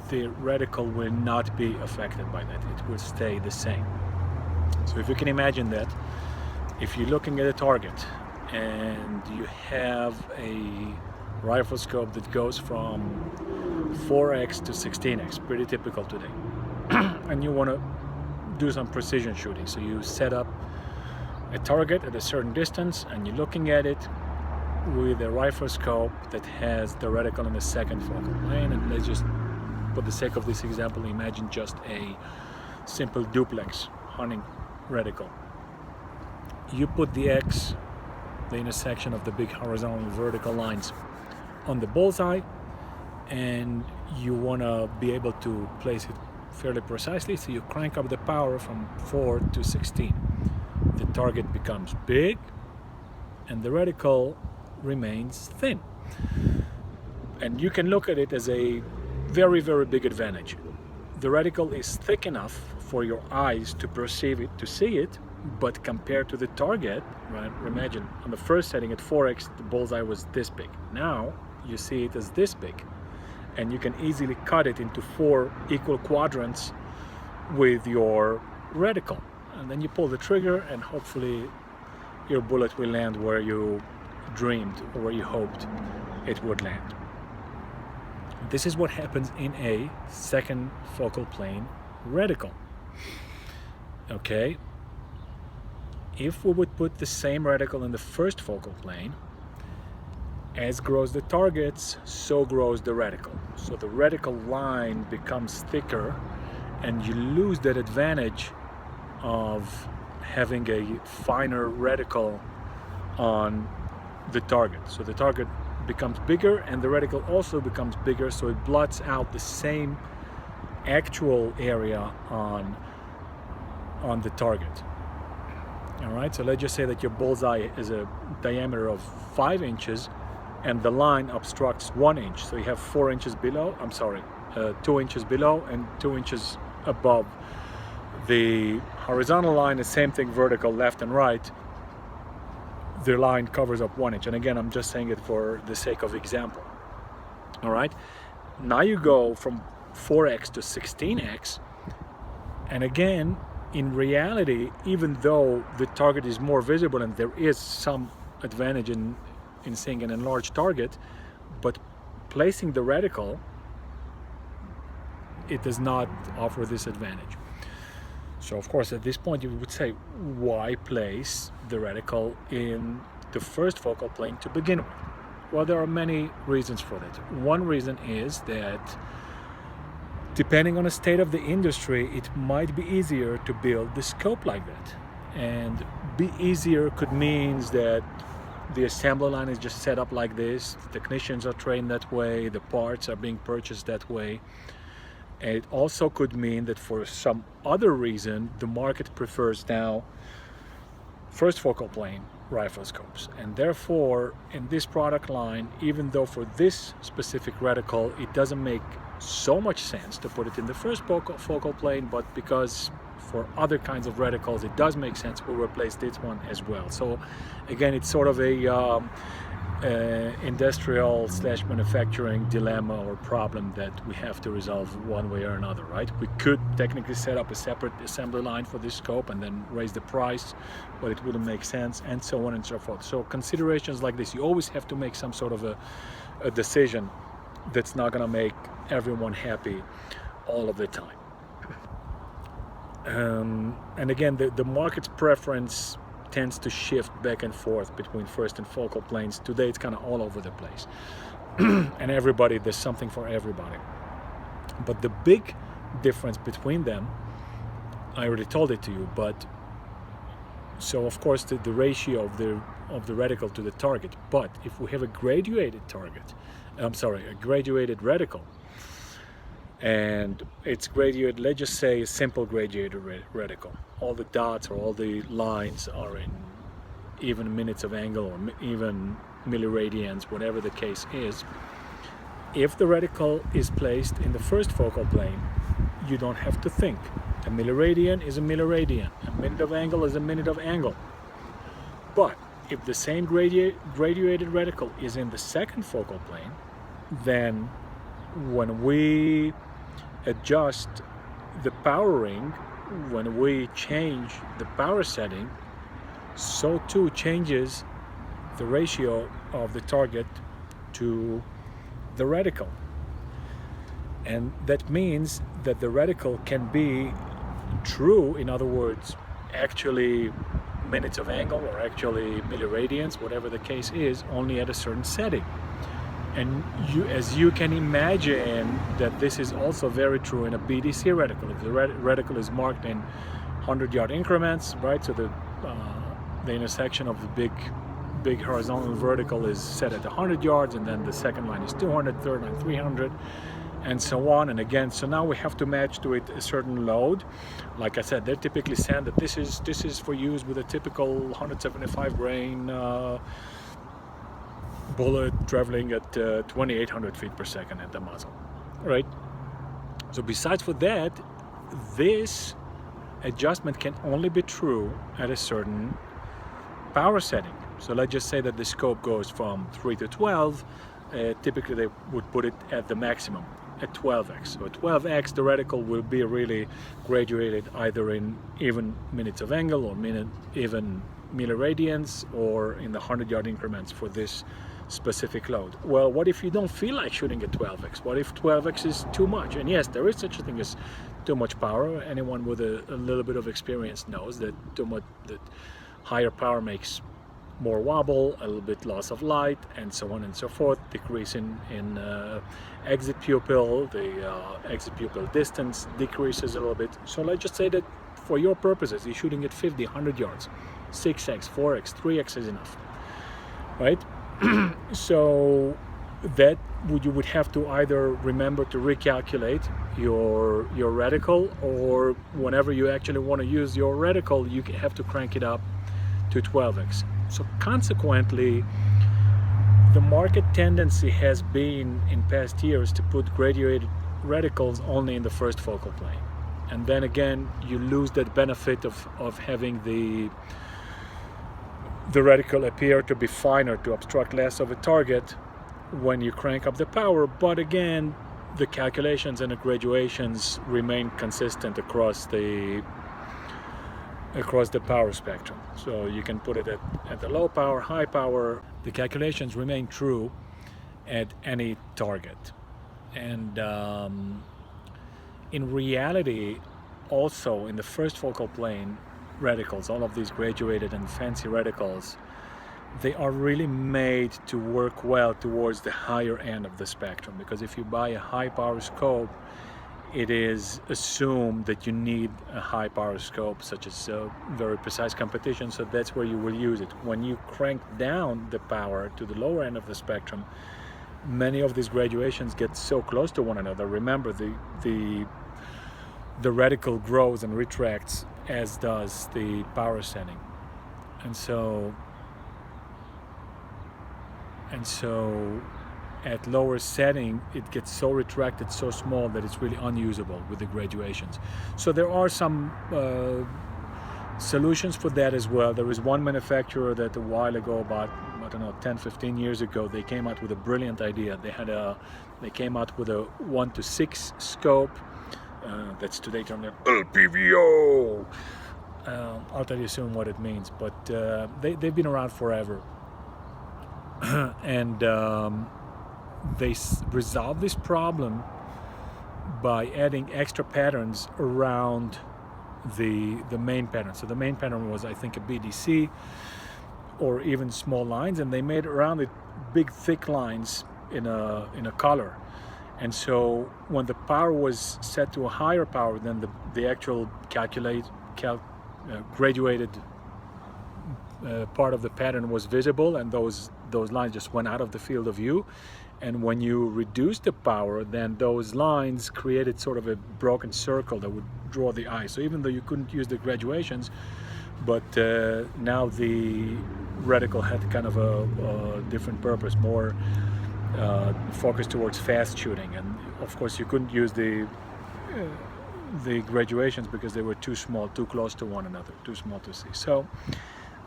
the reticle will not be affected by that. It will stay the same. So if you can imagine that, if you're looking at a target and you have a riflescope that goes from 4x to 16x, pretty typical today, and you want to do some precision shooting, so you set up a target at a certain distance and you're looking at it with a riflescope that has the reticle in the second focal plane. And let's just, for the sake of this example, imagine just a simple duplex hunting reticle. You put the X, the intersection of the big horizontal and vertical lines, on the bullseye, and you want to be able to place it fairly precisely, so you crank up the power from 4 to 16. The target becomes big and the reticle remains thin. And you can look at it as a very, very big advantage. The reticle is thick enough for your eyes to perceive it, to see it, but compared to the target, right, imagine on the first setting at 4x, the bullseye was this big. Now you see it as this big, and you can easily cut it into 4 equal quadrants with your reticle. And then you pull the trigger and hopefully your bullet will land where you dreamed or where you hoped it would land. This is what happens in a second focal plane reticle. Okay, if we would put the same reticle in the first focal plane, as grows the targets, so grows the reticle. So the reticle line becomes thicker and you lose that advantage of having a finer reticle on the target. So the target becomes bigger and the reticle also becomes bigger, so it blots out the same actual area on the target. All right, so let's just say that your bullseye is a diameter of 5 inches and the line obstructs 1 inch. So you have 4 inches below, 2 inches below and 2 inches above the horizontal line. The same thing vertical, left and right. The line covers up 1 inch. And again, I'm just saying it for the sake of example. All right, now you go from 4x to 16x, and again, in reality, even though the target is more visible and there is some advantage in seeing an enlarged target, but placing the reticle, it does not offer this advantage. So of course at this point you would say, why place the reticle in the first focal plane to begin with? Well, there are many reasons for that. One reason is that depending on the state of the industry, it might be easier to build the scope like that. And be easier could mean that the assembly line is just set up like this, the technicians are trained that way, the parts are being purchased that way. And it also could mean that for some other reason, the market prefers now first focal plane riflescopes. And therefore, in this product line, even though for this specific reticle, it doesn't make so much sense to put it in the first focal plane, but because for other kinds of reticles it does make sense, we'll replace this one as well. So again, it's sort of a industrial / manufacturing dilemma or problem that we have to resolve one way or another, right? We could technically set up a separate assembly line for this scope and then raise the price, but it wouldn't make sense, and so on and so forth. So considerations like this, you always have to make some sort of a decision that's not gonna make everyone happy all of the time. And again, the market's preference tends to shift back and forth between first and focal planes. Today it's kind of all over the place. And there's something for everybody. But the big difference between them, I already told it to you, but so of course the ratio of the reticle to the target. But if we have a graduated reticle, and it's graduated, let's just say a simple graduated reticle. All the dots or all the lines are in even minutes of angle or even milliradians, whatever the case is. If the reticle is placed in the first focal plane, you don't have to think. A milliradian is a milliradian. A minute of angle is a minute of angle. But if the same graduated reticle is in the second focal plane, then when we adjust the powering, when we change the power setting, so too changes the ratio of the target to the reticle. And that means that the reticle can be true, in other words, actually minutes of angle or actually milliradians, whatever the case is, only at a certain setting. And as you can imagine, that this is also very true in a BDC reticle. If the reticle is marked in 100-yard increments, right? So the intersection of the big horizontal and vertical is set at 100 yards, and then the second line is 200, third line 300, and so on. And again, so now we have to match to it a certain load. Like I said, they're typically saying that this is for use with a typical 175 grain bullet traveling at 2,800 feet per second at the muzzle, right? So besides for that, this adjustment can only be true at a certain power setting. So let's just say that the scope goes from 3 to 12. Typically they would put it at the maximum at 12x. So at 12x, the reticle will be really graduated either in even minutes of angle or even milliradians, or in the 100-yard increments for this specific load. Well, what if you don't feel like shooting at 12x? What if 12x is too much? And yes, there is such a thing as too much power. Anyone with a little bit of experience knows that that higher power makes more wobble, a little bit loss of light, and so on and so forth, decrease in exit pupil, the exit pupil distance decreases a little bit. So let's just say that for your purposes, you're shooting at 50, 100 yards, 6x, 4x, 3x is enough, right? So that you would have to either remember to recalculate your reticle, or whenever you actually want to use your reticle, you have to crank it up to 12x. So consequently, the market tendency has been in past years to put graduated reticles only in the first focal plane. And then again, you lose that benefit of having the reticle appear to be finer, to obstruct less of a target when you crank up the power. But again, the calculations and the graduations remain consistent across the power spectrum. So you can put it at the low power, high power. The calculations remain true at any target. And in reality, also in the first focal plane reticles, all of these graduated and fancy reticles, they are really made to work well towards the higher end of the spectrum, because if you buy a high power scope, it is assumed that you need a high power scope, such as very precise competition, so that's where you will use it. When you crank down the power to the lower end of the spectrum, many of these graduations get so close to one another. Remember, the reticle grows and retracts as does the power setting, and so at lower setting it gets so retracted, so small, that it's really unusable with the graduations. So there are some solutions for that as well. There is one manufacturer that a while ago, about, I don't know, 10-15 years ago, they came out with a brilliant idea. They came out with a 1:6 scope. That's today termed LPVO. I'll tell you soon what it means, but they've been around forever. And they resolved this problem by adding extra patterns around the main pattern. So the main pattern was, I think, a BDC or even small lines, and they made around it big thick lines in a color. And so when the power was set to a higher power, then the actual graduated part of the pattern was visible, and those lines just went out of the field of view. And when you reduced the power, then those lines created sort of a broken circle that would draw the eye. So even though you couldn't use the graduations, but now the reticle had kind of a different purpose, more focused towards fast shooting. And of course you couldn't use the graduations because they were too small, too close to one another, too small to see. So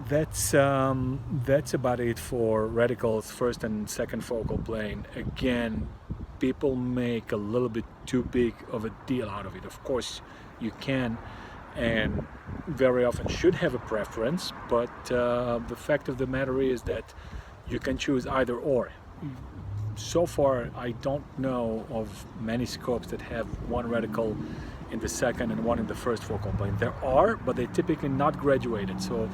that's about it for reticles first and second focal plane. Again, people make a little bit too big of a deal out of it. Of course you can and very often should have a preference, but the fact of the matter is that you can choose either or. So far I don't know of many scopes that have one reticle in the second and one in the first focal plane. There are, but they're typically not graduated. So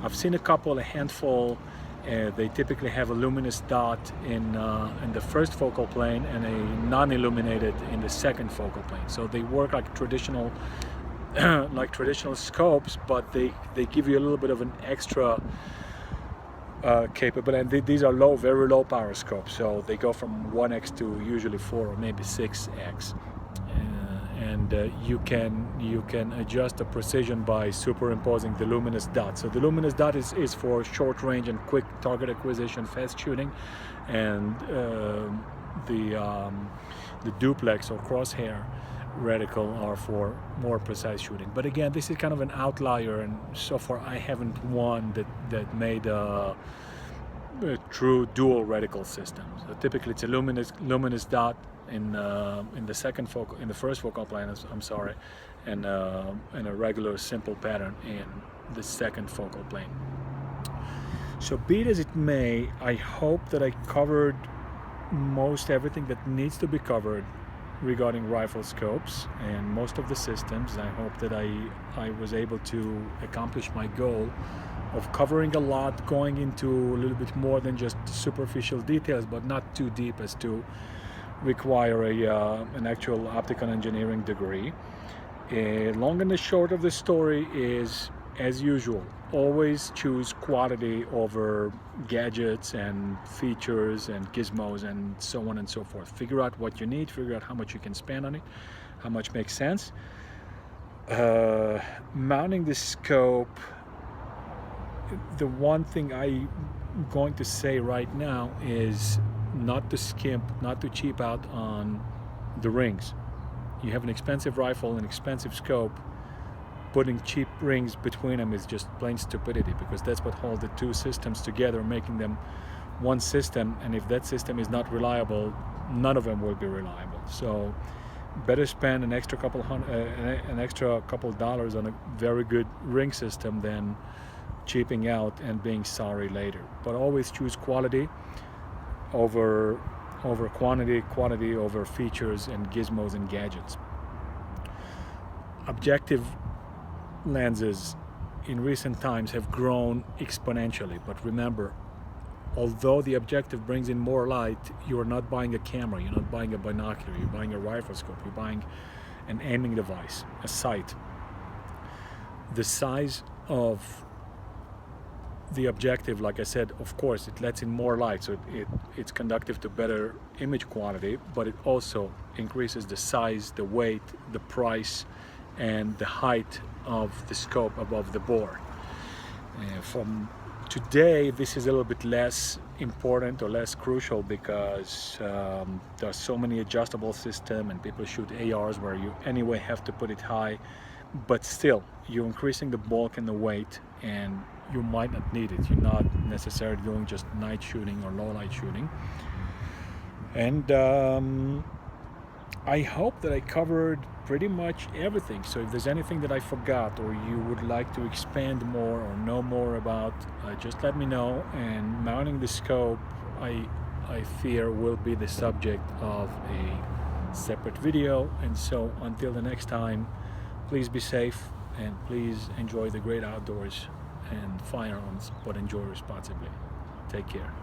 I've seen a handful. They typically have a luminous dot in the first focal plane and a non-illuminated in the second focal plane. So they work like traditional scopes, but they give you a little bit of an extra capability. And these are very low power scopes, so they go from 1x to usually 4 or maybe 6x. And you can adjust the precision by superimposing the luminous dot. So the luminous dot is for short range and quick target acquisition, fast shooting, and the duplex or crosshair reticle are for more precise shooting. But again, this is kind of an outlier, and so far I haven't one that made a true dual reticle system. So typically it's a luminous dot in the first focal plane, I'm sorry, and a regular simple pattern in the second focal plane. So be it as it may, I hope that I covered most everything that needs to be covered regarding Riflescopes and most of the systems. I hope that I was able to accomplish my goal of covering a lot, going into a little bit more than just superficial details, but not too deep as to require an actual optical engineering degree. Long and the short of the story is, as usual, always choose quality over gadgets and features and gizmos and so on and so forth. Figure out what you need, figure out how much you can spend on it, how much makes sense. Mounting the scope, the one thing I'm going to say right now is not to skimp, not to cheap out on the rings. You have an expensive rifle, an expensive scope, putting cheap rings between them is just plain stupidity, because that's what holds the two systems together, making them one system. And if that system is not reliable, none of them will be reliable. So better spend an extra couple dollars on a very good ring system than cheaping out and being sorry later. But always choose quality over quantity, quantity over features and gizmos and gadgets. Objective lenses in recent times have grown exponentially, but remember, although the objective brings in more light, you are not buying a camera, you're not buying a binocular, you're buying a riflescope, you're buying an aiming device, a sight. The size of the objective, like I said, of course it lets in more light, so it's conducive to better image quality, but it also increases the size, the weight, the price, and the height of the scope above the bore. From today, this is a little bit less important or less crucial, because there are so many adjustable systems and people shoot ARs where you anyway have to put it high, but still you're increasing the bulk and the weight, and you might not need it. You're not necessarily doing just night shooting or low light shooting. And I hope that I covered pretty much everything. So if there's anything that I forgot or you would like to expand more or know more about, just let me know. And mounting the scope, I I fear will be the subject of a separate video. And so until the next time, please be safe and please enjoy the great outdoors and firearms, but enjoy responsibly. Take care.